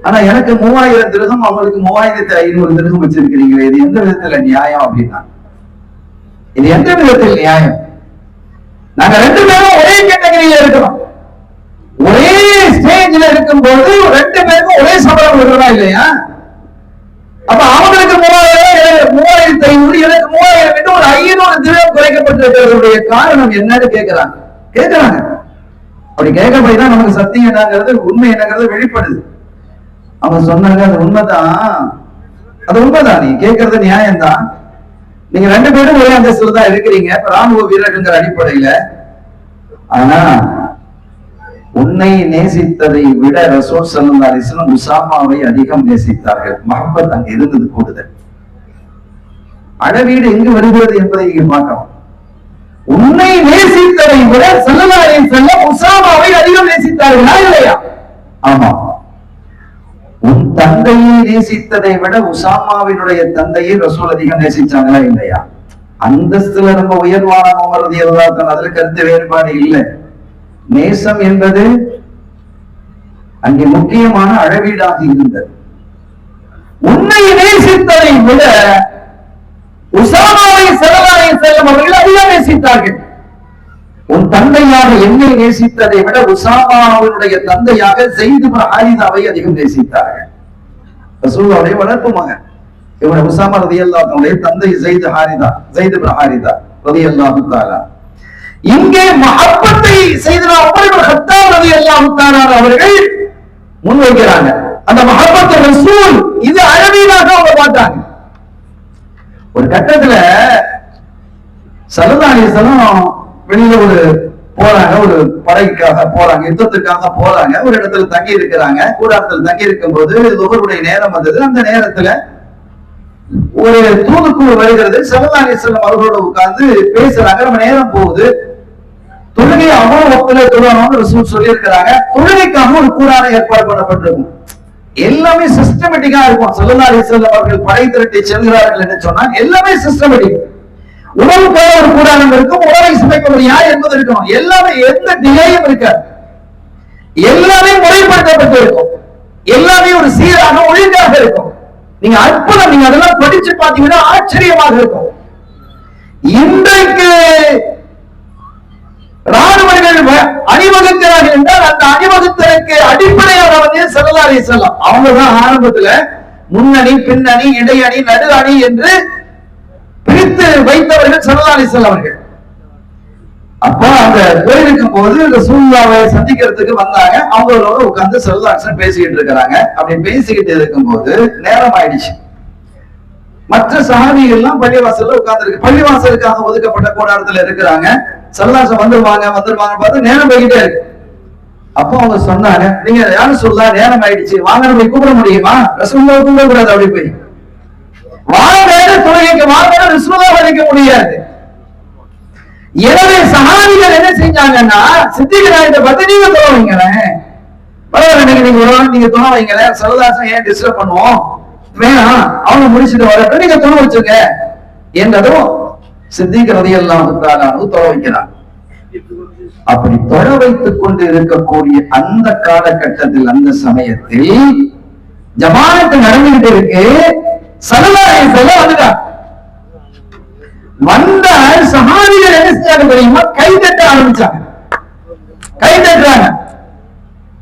ஆனா எனக்கு 3000 திரகம், அவங்களுக்கு 3500 திரகம் வச்சிருக்கிறீங்களே, இது எந்த விதத்துல நியாயம் அப்படின்னா? இது எந்த விதத்தில் நியாயம்? நாங்க 2 பேரும் ஒரே கேட்டகரியில இருக்கிறோம், ஒரே ஸ்டேஜ்ல இருக்கும் போது 2 பேருக்கும் ஒரே சம்பளம் விடுறதா இல்லையா? அப்ப அவங்களுக்கு 3500, எனக்கு 3000 என்று ஒரு 500 திரகம் குறைக்கப்பட்டிருக்கிறதுடைய காரணம் என்னன்னு கேட்கிறாங்க. அப்படி கேட்கப்படிதான் நமக்கு சத்தியம் என்னங்கிறது, உண்மை என்னங்கிறது வெளிப்படுது. அவங்க சொன்னாங்க, அது உண்மைதான், அது உண்மைதான், நீ கேட்கறது நியாயம்தான். நீங்க 2 பேரும் ஒரே அந்தஸ்துல தான் இருக்கிறீங்க ராணுவ வீரர்கள் அடிப்படையில. ஆனா உன்னை நேசித்ததை விட ரசூல் ஸல்லல்லாஹு அலைஹி வஸல்லம் உஸாமாவை அதிகம் நேசித்தார்கள். மஹப்பத் அங்க இருந்தது கூடுதல். அளவீடு எங்கு வருகிறது என்பதை நீங்க பார்க்கலாம். உன்னை நேசித்ததை விட ஸல்லல்லாஹு அலைஹி வஸல்லம் உஸாமாவை அதிகம் நேசித்தார்களா இல்லையா? ஆமா. உன் தந்தையை நேசித்ததை விட உஸாமாவினுடைய தந்தையை ரசூல் அதிகம் நேசிச்சாங்களா இல்லையா? அந்தஸ்துல ரொம்ப உயர்வான உமர் ரலியல்லாஹு அன்ஹு, அதுல கருத்து வேறுபாடு இல்லை. நேசம் என்பது அங்கே முக்கியமான அளவீடாக இருந்தது. உன்னை நேசித்ததை விட உஸாமாவை ஸல்லல்லாஹு அலைஹி வஸல்லம் அவர்கள் அதிகம் நேசித்தார்கள். உன் தந்தையாக என்னை நேசித்ததை விட உஸாமாவுடைய தந்தையாக ஸைத் இப்னு ஹாரிதாவை அதிகம் நேசித்தார்கள். ரசூலுல்லாஹ்வுடைய வளர்ப்பு மகன் இவன் உஸாமா ரலியல்லாஹு அன்ஹுடைய தந்தை ஸைத் இப்னு ஹாரிதா ரலியல்லாஹு தஆலா. இங்கே மஹப்பத்தை ஸையதுனா உமர் இப்னு கத்தாப் ரலியல்லாஹு தஆலா அவர்கள் முன்வைக்கிறாங்க. அந்த மஹப்பத்தை ரசூல் இது அளவீடாக அவங்க பார்த்தாங்க. ஒரு கட்டத்துல ஸல்லல்லாஹு அலைஹி வஸல்லம் வெளியில ஒரு போறாங்க, ஒரு படைக்காக போறாங்க, யுத்தத்துக்காக போறாங்க. ஒரு இடத்துல தங்கி இருக்கிறாங்க. கூடாரத்தில் தங்கி இருக்கும் போது லுஹருடைய நேரம் வந்தது. அந்த நேரத்துல ஒரு தூதுக்குழு வருகிறது. ஸல்லல்லாஹு அலைஹி வஸல்லம் அவர்களோட உட்கார்ந்து பேசுறாங்க. நம்ம நேரம் போகுது, தொழுகை அவ்வளவு வக்துல தொழணும்னு ரசூல் சொல்லி இருக்கிறாங்க. தொழுகைக்காக ஒரு கூடாரம் ஏற்பாடு பண்ணப்பட்டிருக்கும். எல்லாமே சிஸ்டமேட்டிக்கா இருக்கும். ஸல்லல்லாஹு அலைஹி வஸல்லம் அவர்கள் படை திரட்டி செல்கிறார்கள் என்று சொன்னால் எல்லாமே சிஸ்டமேட்டிக். உணவுக்காக ஒரு கூடாரம் இருக்கும், உணவை சமைக்க யார் என்பது இருக்கும். எல்லாமே எந்த டிலேயும் இருக்காது. எல்லாமே முறைப்படுத்தப்பட்டு இருக்கும். எல்லாமே ஒரு சீராக ஒழுங்காக இருக்கும். நீங்க அற்புதம், நீங்க அதெல்லாம் படிச்சு பாத்தீங்கன்னா ஆச்சரியமாக இருக்கும். இன்றைக்கு ராணுவர்கள் அணிவகுக்கிறார்கள் என்றால் அந்த அணிவகுத்தலுக்கு அடிப்படையாக வந்து ஸல்லல்லாஹு அலைஹி வஸல்லம் அவங்கதான் ஆரம்பத்துல முன்னணி, பின்னணி, இடையணி, நடு அணி என்று பிரித்து வைத்தவர்கள் ஸல்லல்லாஹு அலைஹி வஸல்லம் அவர்கள். அப்ப அந்த போயிருக்கும் போது ரசூலுல்லாஹ்வை சந்திக்கிறதுக்கு வந்தாங்க. அவங்களோட உட்கார்ந்து ஸல்லல்லாஹு அலைஹி வஸல்லம் பேசிக்கிட்டு இருக்கிறாங்க. அப்படி பேசிக்கிட்டு இருக்கும் போது நேரம் ஆயிடுச்சு. மற்ற சஹாபிகள் எல்லாம் பள்ளிவாசல்ல உட்கார்ந்து பள்ளிவாசலுக்காக ஒதுக்கப்பட்ட கூடாரத்துல இருக்கிறாங்க. ஸல்லல்லாஹு அலைஹி வஸல்லம் வந்துருவாங்க பார்த்து நேரம் போய்கிட்டே இருக்கு. அப்போ அவங்க சொன்னாங்க, நீங்க யாரும் சொல்லா நேரம் ஆயிடுச்சு, வாங்க போய் கூப்பிட முடியுமா? ரசூலுல்லாஹ் கூப்பிட கூடாது. அப்படி போய் வாங்க தொழுகைக்கு வாங்க ரசூலுல்லாஹ் வைக்க முடியாது. எனவே சஹாபிகள் என்ன செஞ்சாங்கன்னா, சித்திக் நாயகத்தை பத்தி நீங்க தொழ வைங்களேன், பரவாயில்ல நீங்க தொழ வைங்களேன், ஸல்லல்லாஹு அலைஹி வஸல்லம் ஏன் டிஸ்டர்ப் பண்ணுவோம், வேணாம் அவங்க முடிச்சுட்டு வரட்டும், நீங்க தொழ வச்சுங்க என்றதும் சித்திக் ரலியல்லாஹு தஆலா தொழ வைக்கிறார். அப்படி தொழ வைத்துக் கொண்டு இருக்கக்கூடிய அந்த காலகட்டத்தில், அந்த சமயத்தில் ஜமாஅத் நடந்துகிட்டு இருக்கு. ஸல்லல்லாஹு அலைஹி வஸல்லம் வந்துட்டார். வந்த சஹாபிகள் என்ன செஞ்சாங்க தெரியுமா? கை தட்ட ஆரம்பிச்சாங்க. கை தட்டுறாங்க.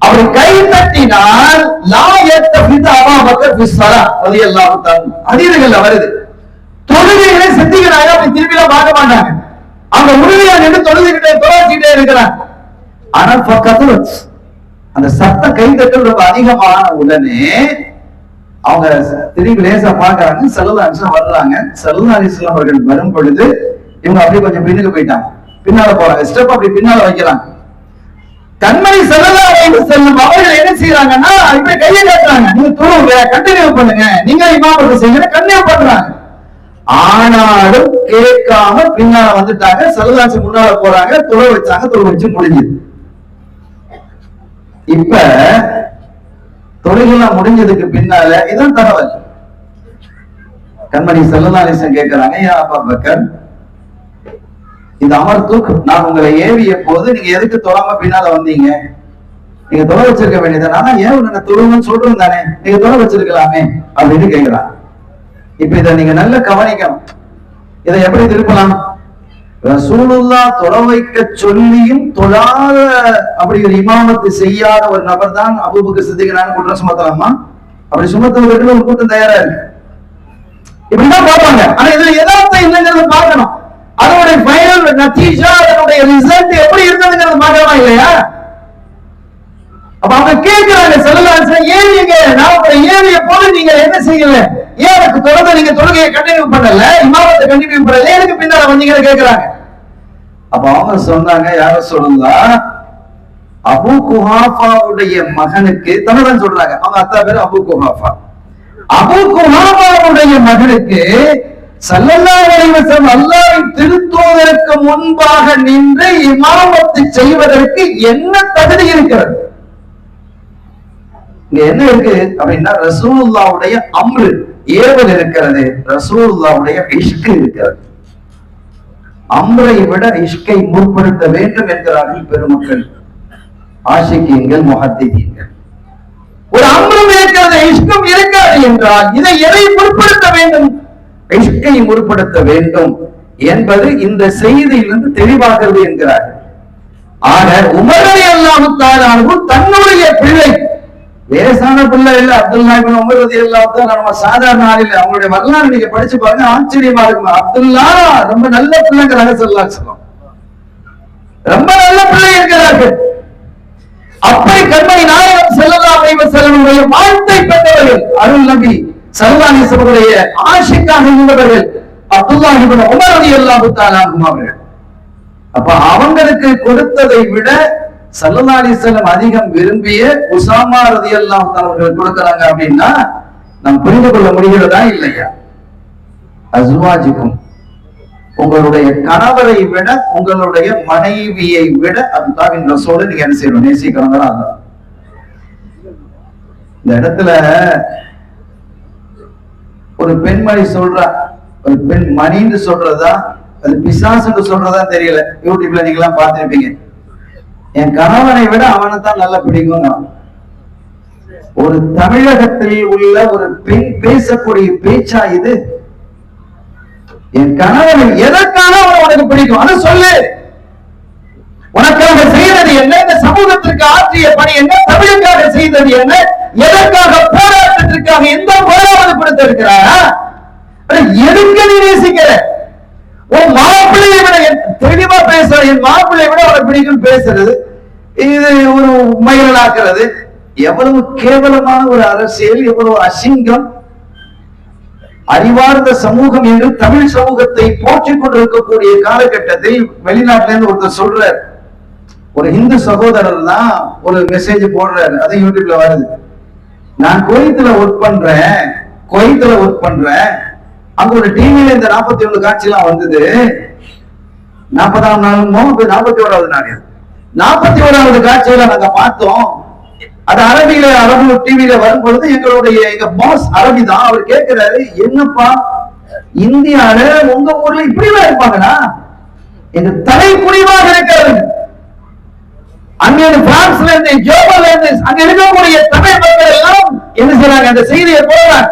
அப்படி கை தட்டினால் லா யத்தஃபித அபூபக்கர் ஃபி ஸலா ரலியல்லாஹு தஆலா ஹதீஸ்கள்ல வருது. தொழுகைகளை சித்திகளாக அப்படி திரும்பிலாம் பார்க்க மாட்டாங்க. அவங்க உறுதியா நின்று தொழுதுகிட்டே இருக்கிறாங்க. ஆனா ஃபகத்ரத் அந்த சத்த கை தட்டல் ரொம்ப அதிகமான உடனே அவங்க திரும்பி லேசா பாக்குறாங்க. ஸல்லல்லாஹு அலைஹி வஸல்லம் வர்றாங்க. ஸல்லல்லாஹு அலைஹி வஸல்லம் அவர்கள் வரும் பொழுது இவங்க அப்படியே கொஞ்சம் பின்னுக்கு போயிட்டாங்க. பின்னால போறாங்க. ஸ்டெப் அப்படி பின்னால வைக்கிறாங்க. கண்மணி ஸல்லல்லாஹு அலைஹி வஸல்லம் அவர்கள் என்ன செய்யறாங்கன்னா, இப்படி கையை காட்டுறாங்க, நீங்க தொழுங்க, கண்டினியூ பண்ணுங்க, நீங்க இமாமத்து செய்யுங்க, கண்டினியூ பண்றாங்க. ஆனாலும் கேட்காம பின்னால வந்துட்டாங்க. ஸல்லல்லாஹு அலைஹி வஸல்லம் முன்னால போறாங்க, தொழ வச்சாங்க, தொழ வச்சு முடிஞ்சது. இப்ப தொழுகைலாம் முடிஞ்சதுக்கு பின்னால இதான் தகவல். கண்மணி ஸல்லல்லாஹு அலைஹி வஸல்லம் கேட்கிறாங்க, யா அபூபக்கர், இது அமர்துக், நான் உங்களை ஏவிய போது நீங்க எதுக்கு தொழாம பின்னால வந்தீங்க? நீங்க தொழ வச்சிருக்க வேண்டியது, ஆனா ஏன் உன்னை தொழுன்னு சொல்றோம் தானே, நீங்க தொழ வச்சிருக்கலாமே அப்படின்னு கேட்கிறாங்க. இப்ப இதை நீங்க நல்ல கவனிக்கணும். இதை எப்படி திருப்பலாம்? ரசூலுல்லாஹ் தொழ வைக்க சொல்லியும் தொழாத அப்படி ஒரு இமாமத்து செய்யாத ஒரு நபர் தான் அபூபக்கர் சித்திக் நான் குற்றம் சுமத்தலாமா? அப்படி சுமத்துவதற்கு ஒரு கூட்டம் தயாரா இருக்கு. இப்படிதான் பார்ப்பாங்க. ஆனா இதுல யதார்த்தம் இல்லைங்கிறத பார்க்கணும். அதனுடைய ஃபைனல் நத்தீஜா, அதனுடைய ரிசல்ட் எப்படி இருந்ததுங்கிறத பார்க்கலாமா இல்லையா? அப்ப அவங்க கேட்கிறாங்க, ஸல்லல்லாஹு அலைஹி வஸல்லம் ஏன் நீங்க நான் உங்களை ஏவிய போது நீங்க என்ன செய்யல, ஏன் எனக்கு தொழுகை நீங்க தொழுகையை கண்டினியூ பண்ணல, இமாமத்தை கண்டினியூ பண்ணல, எனக்கு பின்னால வந்தீங்கன்னு கேட்கிறாங்க. அப்ப அவங்க சொன்னாங்க, யார சொல்லுங்களா, அபூ குஹாஃபாவுடைய மகனுக்கு தன்னதான் சொல்றாங்க. அவங்க அத்தா பேரு அபூ குஹாஃபா. அபூ குஹாஃபாவுடைய மகனுக்கு ஸல்லல்லாஹு அலைஹி வஸல்லம் அல்லாஹ்வின் திருத்தூதருக்கு முன்பாக நின்று இமாமத்து செய்வதற்கு என்ன தகுதி இருக்கிறது? இங்க என்ன இருக்கு அப்படின்னா, ரசூலுல்லாஹ்வுடைய அம்ரு, ஏவல் இருக்கிறது, ரசூலுல்லாஹ்வுடைய இஷ்க் இருக்கிறது. அம்ரை விட இஷ்கை முற்படுத்த வேண்டும் என்கிறார்கள் பெருமக்கள், ஆஷிகீன்கள், முஹத்திதீன்கள். ஒரு அம்ரும் இருக்கிறது, இஷ்கும் இருக்காது என்றால் இதை எதை முற்படுத்த வேண்டும்? இஷ்கை முற்படுத்த வேண்டும் என்பது இந்த செய்தியிலிருந்து தெளிவாகிறது என்கிறார்கள். ஆக உமர் ரலியல்லாஹு தஆலா அன்ஹு தன்னுடைய பிள்ளை, லேசான பிள்ளை இல்ல, அப்துல்லா இப்னு உமர் ரலியல்லாஹு தஆலா நம்ம சாதாரண ஆள் இல்ல. அவங்களுடைய வரலாறு நீங்க படிச்சு பாருங்க, ஆச்சரியமா இருக்கும். அப்துல்லா ரொம்ப நல்ல பிள்ளைங்கிறாங்க ஸல்லல்லாஹு அலைஹி வஸல்லம், ரொம்ப நல்ல பிள்ளை இருக்கிறார்கள். அப்படி கண்மணி நாயகம் ஸல்லல்லாஹு அலைஹி வஸல்லம் வாழ்த்தை பெற்றவர்கள், அருள் நபி ஸல்லல்லாஹு அலைஹி வஸல்லம் ஆஷிக்காக இருந்தவர்கள் அப்துல்லா இப்னு உமர் ரலியல்லாஹு தஆலா அன்ஹு அவர்கள். அப்ப அவங்களுக்கு கொடுத்ததை விட ஸல்லல்லாஹு அலைஹி வஸல்லம் அதிகம் விரும்பிய உஸாமா ரலியல்லாஹு தஆலா அவர்கள் கொடுக்கறாங்க அப்படின்னா நாம் புரிந்து கொள்ள முடிகிறதா இல்லையா? அஸ்வாஜிக்கும், உங்களுடைய கணவரை விட உங்களுடைய மனைவியை விட அல்லாஹ்வின் ரசூலை நீங்க என்ன செய்யணும்? நேசிக்கிறவங்களா? இந்த இடத்துல ஒரு பெண்மணி சொல்றா, ஒரு பெண் மணின்னு சொல்றதா அது பிசாசுன்னு சொல்றதா தெரியல. யூடியூப்ல நீங்க எல்லாம் பார்த்திருப்பீங்க. என் கணவனை விட அவனை தான் நல்லா பிடிக்கும். ஒரு தமிழகத்தில் உள்ள ஒரு பெண் பேசக்கூடிய பேச்சா இது? என் கணவனை எதற்காக உனக்கு பிடிக்கும் அதை சொல்லு. உனக்காக செய்தது என்ன? இந்த சமூகத்திற்கு ஆற்றிய பணி என்ன? தமிழுக்காக செய்தது என்ன? எதற்காக போராட்டத்திற்காக எந்த போராவது கொடுத்திருக்கிறாரா? எதுக்கு நீ நேசிக்கிற? உன் மாப்பிள்ளையை விட தெளிவா பேசுற, என் மாப்பிள்ளையை விட உனக்கு பிடிக்கும் பேசுறது, இது ஒரு மயிலாக்குறது, எவ்வளவு கேவலமான ஒரு அரசியல், எவ்வளவு அசிங்கம். அறிவார்ந்த சமூகம் என்று தமிழ் சமூகத்தை போற்றிக் கொண்டிருக்கக்கூடிய காலகட்டத்தில் வெளிநாட்டுல இருந்து ஒருத்தர் சொல்றார், ஒரு இந்து சகோதரர் தான் ஒரு மெசேஜ் போடுறாரு, அது யூடியூப்ல வருது. நான் குவைத்துல ஒர்க் பண்றேன், அங்க ஒரு டிவில இந்த 41 காட்சி எல்லாம் வந்தது. 40ஆம் நாளுமோ 41வது நாள், 41வது காட்சியில நாங்க பார்த்தோம். அது அரபு டிவில வரும் பொழுது எங்க பாஸ் அரபி தான். அவர் கேட்கிறாரு, என்னப்பா இந்தியால உங்க ஊர்ல இப்படிலாம் இருப்பாங்களா? எங்க தலை குடிவாக இருக்கிறது. அங்க பிரான்ஸ்ல இருந்து, ஜெர்மன்ல இருந்து அங்க இருக்கக்கூடிய தமிழ் மக்கள் எல்லாம் என்ன செய்றாங்க? அந்த செய்தியை போடுறாங்க.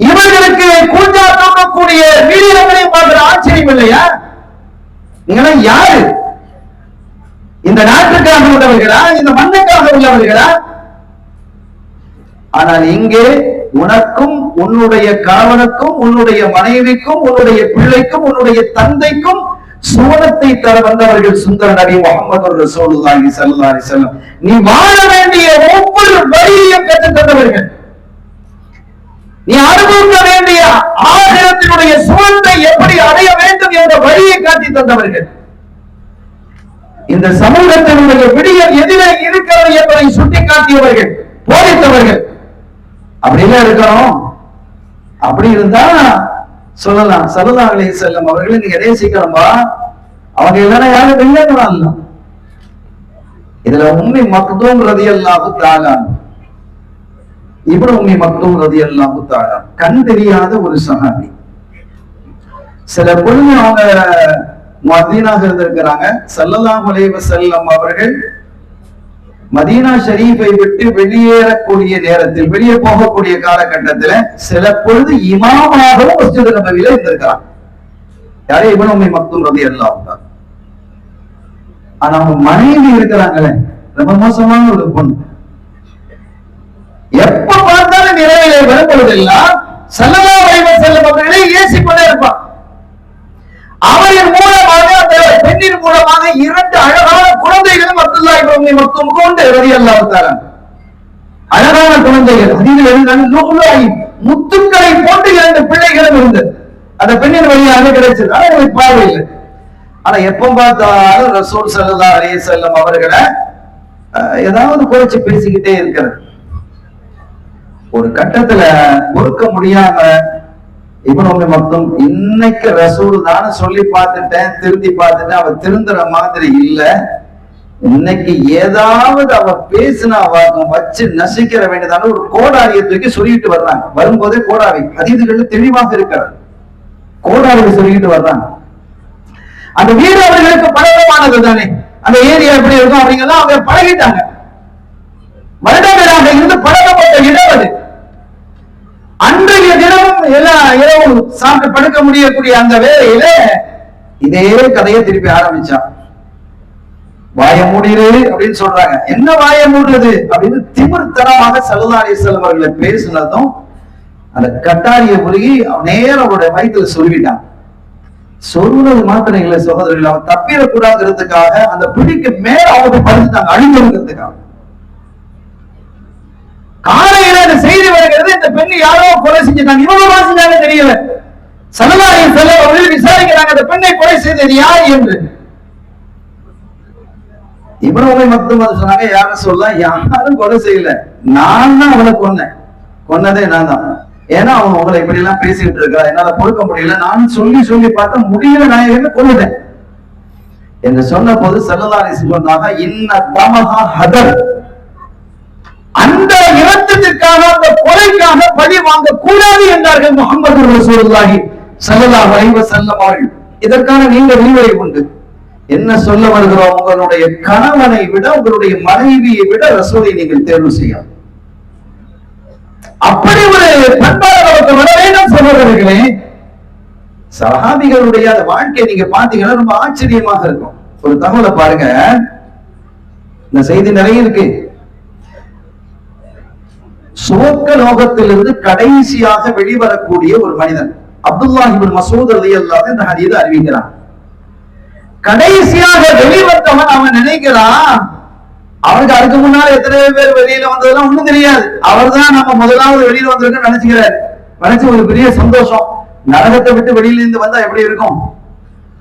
இவர்களுக்கு கூஞ்சா தூக்கக்கூடிய வீரர்களையும் பார்க்கிற ஆச்சரியம் இல்லையா? நீங்க யாரு? இந்த நாட்டுக்காக உள்ளவர்களா? இந்த மண்ணுக்காக உள்ளவர்களா? ஆனால் இங்கே உனக்கும் உன்னுடைய கணவனுக்கும் உன்னுடைய மனைவிக்கும் உன்னுடைய பிள்ளைக்கும் உன்னுடைய தந்தைக்கும் சுவனத்தை தர வந்தவர்கள் சுந்தர நபி முஹம்மது ரசூலுல்லாஹி ஸல்லல்லாஹு அலைஹி வஸல்லம். நீ வாழ வேண்டிய ஒவ்வொரு வழியையும் கற்றுத் தந்தவர்கள், நீ அனுபவிக்க வேண்டிய ஆகிரத்தினுடைய சுவனத்தை எப்படி அடைய வேண்டும் என்ற வழியை காட்டி தந்தவர்கள், இந்த சமூகத்தினுடைய விடியல் எதிரே இருக்கிறது என்பதை சுட்டிக்காட்டியவர்கள், போதித்தவர்கள். அப்படிலாம் இருக்கணும். அப்படி இருந்தா சொல்லலாம், ஸல்லல்லாஹு அலைஹி வஸல்லம் அவர்களை நீங்க நேசிக்கணும்பா. அவங்க இல்லைன்னா யாரும் இல்லைன்னு. இதுல உம்மி மக்தூம் ரலியல்லாஹு தஆலா, இப்னு உம்மி மக்தூம் ரலியல்லாஹு தஆலா கண் தெரியாத ஒரு சஹாபி. சில பொழுது அவங்க மதீனாக இருந்திருக்கிறாங்க. ஸல்லல்லாஹு அலைஹி வஸல்லம் அவர்கள் மதீனா ஷரீஃபை விட்டு வெளியேறக்கூடிய நேரத்தில், வெளியே போகக்கூடிய காலகட்டத்தில் சில பொழுது இமாமாகவும் மஸ்ஜித் நபவியில இருந்திருக்கிறாங்க. யாரே இப்னு உம்மி மக்தூம் ரலியல்லாஹு தஆலா. ஆனா அவங்க மனைவி இருக்கிறாங்களே, ரொம்ப மோசமான ஒரு பொண்ணு. எப்ப பார்த்தாலும் நிறைவேற வரும் பொழுதெல்லாம் ஸல்லல்லாஹு அலைஹி வஸல்லம் அவர்களை ஏசிக்கொண்டே இருப்பான். அவரின் மூலமாக, அந்த பெண்ணின் மூலமாக 2 அழகான குழந்தைகளும் அப்துல்லா இப்னு உம்மி மக்தூம் கொண்டு ரலியல்லாஹு தஆலா, அழகான குழந்தைகள். அதில் முத்துக்களை போட்டு 2 பிள்ளைகளும் இருந்தது. அந்த பெண்ணின் வழியாக கிடைச்சது. அவங்களுக்கு பார்வை இல்லை. ஆனா எப்ப பார்த்தாலும் ரசூல் ஸல்லல்லாஹு அலைஹி வஸல்லம் அவர்களை ஏதாவது குறைச்சு பேசிக்கிட்டே இருக்கிறது. ஒரு கட்டத்துல பொறுக்க முடியாம இப்னு உம்மி மக்தூம் இன்னைக்கு ரசூல் தானே சொல்லி பார்த்துட்டேன், திருத்தி பார்த்துட்டேன், அவ திருந்துற மாதிரி இல்ல. இன்னைக்கு ஏதாவது அவ பேசினா வச்சு நசிக்கிற வேண்டியதான ஒரு கோடாரியத்துக்கு சொல்லிட்டு வர்றாங்க. வரும்போதே கோடாரி ஹதீதுகள்ல தெளிவாக இருக்கிறார். கோடாரி சொல்லிட்டு வர்றாங்க. அந்த வீடு அவர்களுக்கு பழக்கமானது தானே. அந்த ஏரியா எப்படி இருக்கும் அப்படிங்கிறத அவங்க பழகிட்டாங்க. வருடங்களாக இருந்து பழக்கப்பட்ட இடம் அது. அன்றைய தினமும் எல்லா இரவும் சாப்பிட்டு படுக்க முடியக்கூடிய அந்த வேலையில இதே கதையை திருப்பி ஆரம்பிச்சான். வாய மூடிடு அப்படின்னு சொல்றாங்க. என்ன வாய மூடுறது அப்படின்னு திமிர்த்தனமாக ஸல்லல்லாஹு அலைஹி வஸல்லம் அவர்களை பேசினதும் அந்த கட்டாரிய முருகி நேரம் அவருடைய வயிற்றுல சொல்லிட்டான். சொல்றது மாத்திரம் இல்லை சகோதரர்கள், அவன் தப்பிடக்கூடாதுங்கிறதுக்காக அந்த பிடிக்கு மேல அவங்க படுத்துட்டாங்க, அழிஞ்சிருக்கிறதுக்காக. காலையில அந்த செய்தி வருகிறது, இந்த பெண்ணை யாரோ கொலை செஞ்சுட்டாங்க. இவங்க செஞ்சாங்க தெரியல. ஸல்லல்லாஹு அலைஹி வஸல்லம் அவர்கள் விசாரிக்கிறாங்க அந்த பெண்ணை கொலை செய்தது யார் என்று. இப்னு உம்மி மக்தூம் சொன்னாங்க, யாரும் சொல்ல யாரும் கொலை செய்யல, நான் தான் அவளை கொன்னதே நான் தான். ஏன்னா அவன் உங்களை இப்படி எல்லாம் பேசிட்டு இருக்கா, என்னால பொறுக்க முடியல, நான் சொல்லி சொல்லி பார்த்தா முடியல, நான் கொன்னுட்டேன் என்று சொன்ன போது ஸல்லல்லாஹு அலைஹி வஸல்லம் சொன்னாங்க, இன்ன தமஹா ஹதர், அந்த இரத்தத்திற்காக அந்த கொலைக்காக பழி வாங்க கூடாது என்றார்கள் முஹம்மது ரசூலுல்லாஹி ஸல்லல்லாஹு அலைஹி வஸல்லம் அவர்கள். இதற்கான நீங்க விரிவுரை உண்டு. என்ன சொல்ல வருகிறோம்? உங்களுடைய கணவனை விட உங்களுடைய மனைவியை விட ரசூலை நீங்கள் தேர்வு செய்யலாம். அப்படி ஒரு பண்பாடு நமக்கு வர வேண்டும் சகோதரர்களே. சஹாபிகளுடைய அந்த வாழ்க்கையை நீங்க பாத்தீங்கன்னா ரொம்ப ஆச்சரியமாக இருக்கும். ஒரு தகவலை பாருங்க, இந்த செய்தி நிறைய இருக்கு. சுவர்க்க லோகத்திலிருந்து கடைசியாக வெளிவரக்கூடிய ஒரு மனிதன் அப்துல்லாஹ் இப்னு மஸ்ஊத் ரலியல்லாஹு அன்ஹு இந்த ஹதீஸை அறிவிக்கிறான். கடைசியாக வெளிவந்தவன் அவன் நினைக்கிறான், அவனுக்கு அதுக்கு முன்னால எத்தனை பேர் வெளியில வந்ததெல்லாம் ஒண்ணும் தெரியாது. அவர் தான் நம்ம முதலாவது வெளியில வந்திருக்க நினைச்சுக்கிறார். நினைச்சு ஒரு பெரிய சந்தோஷம். நரகத்தை விட்டு வெளியில இருந்து வந்தா எப்படி இருக்கும்?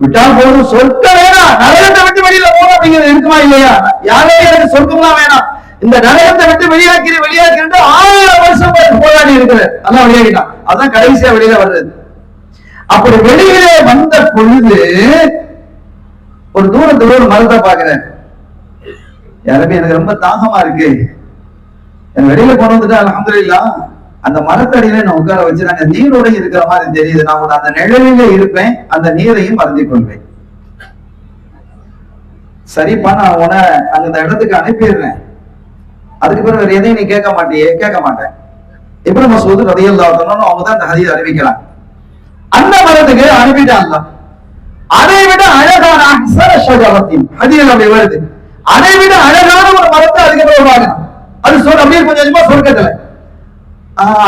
விட்டா போதும், சொர்க்கம் வேணாம், நரகத்தை விட்டு வெளியில போகணும் அப்படிங்கிறது இருக்குமா இல்லையா? யாரே எனக்கு சொர்க்கம்லாம் வேணாம், இந்த நரகத்தை விட்டு வெளியாக்கி 1000 வருஷம் போராடி இருக்கிறார். அதான் வெளியாகிட்டான். அதான் கடைசியா வெளியில வர்றது. அப்படி வெளியிலே வந்த பொழுது ஒரு தூரத்துல ஒரு மரத்தை பாக்குறேன். யாருமே எனக்கு ரொம்ப தாகமா இருக்கு, என் வெளியில கொண்டு வந்துட்டு அல்ஹம்துலில்லாஹ் அந்த மரத்தடியில நான் உட்கார வச்சு நாங்க நீரோட இருக்கிற மாதிரி தெரியுது. நான் அந்த நிழலில இருப்பேன், அந்த நீரையும் மறந்து கொள்வேன். சரிப்பா, நான் உன அந்த இடத்துக்கு அனுப்பிடுறேன், அதுக்கு பிறகு வேற எதையும் நீ கேட்க மாட்டேன். இப்னு மஸ்ஊத் ரலியல்லாஹு அன்ஹு அவங்க தான் அந்த ஹதீஸ் அறிவிக்கிறாங்க. அந்த மரத்துக்கு அனுப்பிட்டாங்க. அதை விட அழகான ஹதீஸ் அப்படி வருது, அதை விட அழகான ஒரு மரத்தை அதுக்கு வருவாங்க. அது அப்படியே கொஞ்சம் கொஞ்சமா சொர்க்கத்துல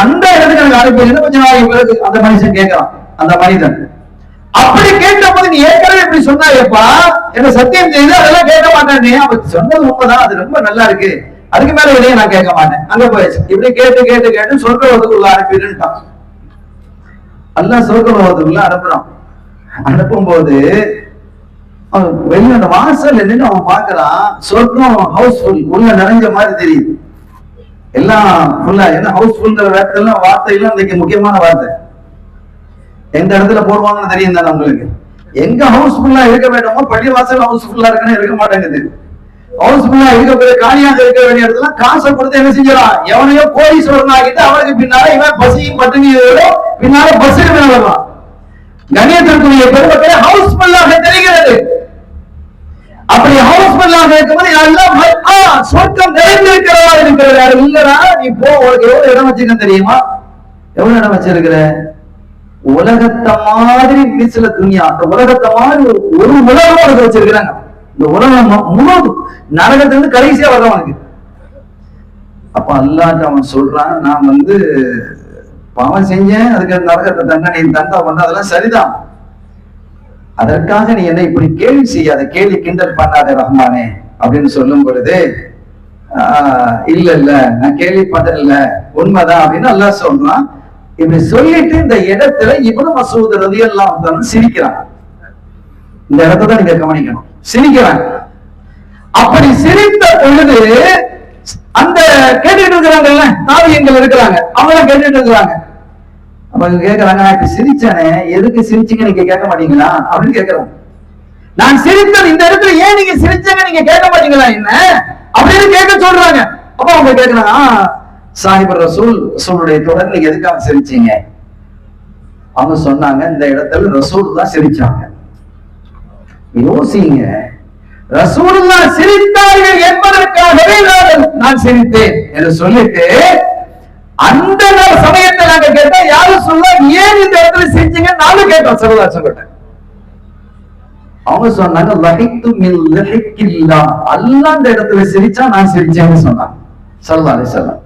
அந்த இடத்துக்கு எனக்கு அனுப்பி கொஞ்சம் நாளைக்கு பிறகு அந்த மனுஷன் கேட்கலாம். அந்த மனிதன் அப்படி கேட்ட போது, நீ ஏற்கனவே இப்படி சொன்னாயப்பா, என்ன சத்தியம் செய்து அதெல்லாம் கேட்க மாட்டேன். அப்ப சொன்னது உண்மைதான், அது ரொம்ப நல்லா இருக்கு, அதுக்கு மேல எதையும் நான் கேட்க மாட்டேன். அங்க போயிடுச்சு. இப்படி கேட்டு கேட்டு கேட்டு சொர்க்கத்துக்குள்ள அனுப்பிடுன்ட்டான். அல்லாஹ் சொர்க்கத்துக்குள்ள அனுப்புறான். அனுப்பும் போது வெளியே அந்த வாசல் நின்று அவன் பாக்குறான், சொர்க்கம் ஹவுஸ்ஃபுல், உள்ள நிறைஞ்ச மாதிரி தெரியுது. எல்லாம் ஃபுல்லா, என்ன ஹவுஸ்ஃபுல்ங்கிற வார்த்தை எல்லாம் இன்னைக்கு முக்கியமான வார்த்தை. எந்த இடத்துல போடுவாங்கன்னு தெரியும் தானே உங்களுக்கு. எங்க ஹவுஸ்ஃபுல்லா இருக்க வேண்டுமோ பள்ளி வாசல் ஹவுஸ்ஃபுல்லா இருக்குன்னு இருக்க மாட்டேங்குது. ஹவுஸ்ஃபுல்லா இருக்க காலியாக இருக்க வேண்டிய இடத்துல காசை கொடுத்து என்ன செஞ்சிடலாம், எவனையோ கோடீஸ்வரன் ஆகிட்டு அவனுக்கு பின்னால இவன் பசியும் பட்டினியோட பின்னால பஸ்ஸுக்கு மேல வரலாம். கணியத்திற்குரிய பெருமக்களே, ஹவுஸ்ஃபுல்லாக தெரிகிறது. அப்படி ஹவுஸ்ஃபுல்லாக இருக்கும்போது எல்லாம் சொர்க்கம் நிறைந்திருக்கிறதா இருக்கிறது. இல்லடா, நீ போ, உனக்கு எவ்வளவு இடம் வச்சிருக்க தெரியுமா? எவ்வளவு இடம் வச்சிருக்கிற? உலகத்தை மாதிரி வீசுல துணியா, அந்த உலகத்தை மாதிரி ஒரு உலகம் உனக்கு வச்சிருக்கிறாங்க. இந்த உலகம் முழு நரகத்திலிருந்து கடைசியா வர்றவனுக்கு. அப்ப அல்லாஹ் அவன் சொல்றான், நான் பாவம் செஞ்சேன், அதுக்கு நரகத்தை தண்டனை தண்டா பண்ண, அதெல்லாம் சரிதான். அதற்காக நீ என்ன இப்படி கேள்வி செய்யாத, கேள்வி கிண்டல் பண்ணாத ரஹ்மானே அப்படின்னு சொல்லும் பொழுது, இல்ல இல்ல நான் கேள்விப்படல, உண்மைதான் அப்படின்னு அல்லாஹ் சொல்றான். இப்படி சொல்லிட்டு இந்த இடத்துல இப்னு மஸ்ஊத் ரலியல்லாஹு அன்ஹு சிரிக்கிறான். இந்த இடத்தை தான் நீங்க கவனிக்கணும், சிரிக்கிறான். அப்படி சிரித்த பொழுது அந்த கேட்டுட்டு இருக்கிறாங்கல்ல, தாபியங்கள் இருக்கிறாங்க, அவங்க கேட்டுட்டு இருக்கிறாங்க. அப்ப கேட்கறாங்க, நான் இப்ப சிரிச்சானே, எதுக்கு சிரிச்சீங்க நீங்க கேட்க மாட்டீங்களா அப்படின்னு கேட்கறாங்க. நான் சிரித்தது இந்த இடத்துல ஏன் நீங்க சிரிச்சீங்க நீங்க கேட்க மாட்டீங்களா என்ன அப்படின்னு கேட்க சொல்றாங்க. அப்ப அவங்க கேட்கறாங்க, சாஹிப் ரசூலுடைய தொடர் நீங்க எதுக்காக சிரிச்சீங்க? அவங்க சொன்னாங்க, இந்த இடத்துல ரசூல் தான் சிரிச்சாங்க. யோசிங்க, ரசூலுல்லாஹ் சிரித்தார்கள் என்பதற்காகவே நான் சிரித்தேன் என்று சொல்லிட்டு அந்த சமயத்தை நாங்க கேட்டா யாரும் சொல்ல ஏன் இந்த இடத்துல சிரிச்சீங்க நானும் கேட்டோம் சரதாசன். அவங்க சொன்னாங்க, அல்லாஹ் அந்த இடத்துல சிரிச்சா நான் சிரிச்சேன்னு சொன்னாங்க ஸல்லல்லாஹு அலைஹி வஸல்லம்.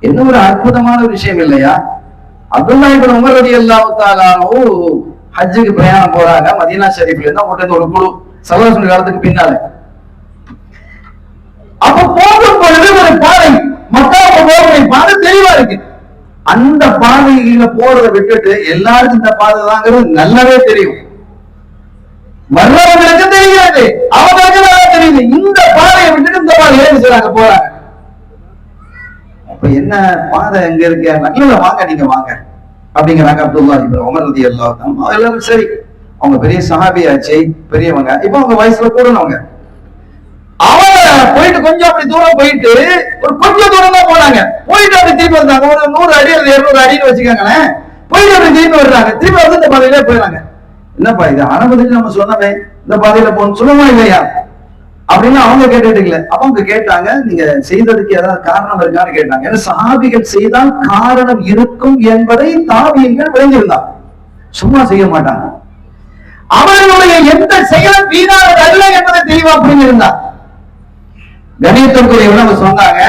என்ன ஒரு அற்புதமான விஷயம் இல்லையா? அப்துல்லாஹ் இப்னு உமர் ரலியல்லாஹு தஆலா ஹஜ்ஜுக்கு பிரயாணம் போறாங்க. மதீனா ஷரீஃப்ல இருந்து ஒரு குழு ஸல்லல்லாஹு காலத்துக்கு பின்னால. அப்ப போகும் பொழுது ஒரு பாதை, மக்காவுக்கு போகிற பாதை தெளிவா இருக்கு. அந்த பாதையில போறதை விட்டுட்டு எல்லாருக்கும் இந்த பாதை தாங்கிறது நல்லாவே தெரியும். வர்றவங்களுக்கு தெரியாது, அவங்களுக்கு தெரியுது. இந்த பாதையை விட்டுட்டு இந்த பாதை ஏறி செய்றாங்க, போறாங்க. அப்ப என்ன பாதை எங்க இருக்க? நல்ல வாங்க, நீங்க வாங்க அப்படிங்கிறாங்க அப்துல்லாஹ் இப்னு உமர் ரலியல்லாஹு அன்ஹு. எல்லாரும் சரி, அவங்க பெரிய சஹாபியாச்சு, பெரியவங்க. இப்ப அவங்க வயசுல கூடனவங்க. அவங்க போயிட்டு கொஞ்சம் அப்படி தூரம் போயிட்டு ஒரு கொஞ்சம் தூரம் தான் போனாங்க. போயிட்டு அப்படி திரும்பி வந்தாங்க. ஒரு 100 அடி 200 அடின்னு வச்சுக்காங்களேன். போயிட்டு அப்படி திரும்பி வர்றாங்க. திரும்பி வந்து இந்த பாதையிலே போயிடறாங்க. என்னப்பா இது ஆரம்பத்துக்கு நம்ம சொன்னமே இந்த பாதையில போகணும் சொல்லுமா இல்லையா அப்படின்னு அவங்க கேட்டுட்டு இல்லை. அவங்க கேட்டாங்க, நீங்க செய்ததுக்கு ஏதாவது காரணம் இருக்கான்னு கேட்டாங்க. ஏன்னா சஹாபிகள் செய்தால் காரணம் இருக்கும் என்பதை தாபியங்கள் விளைஞ்சிருந்தாங்க, சும்மா செய்ய மாட்டாங்க. அவர்களுடைய எந்த செயலும் வீணானது அல்ல என்பதை தெளிவா புரிஞ்சிருந்தார். கணியத்திற்குரிய அவங்க சொன்னாங்க,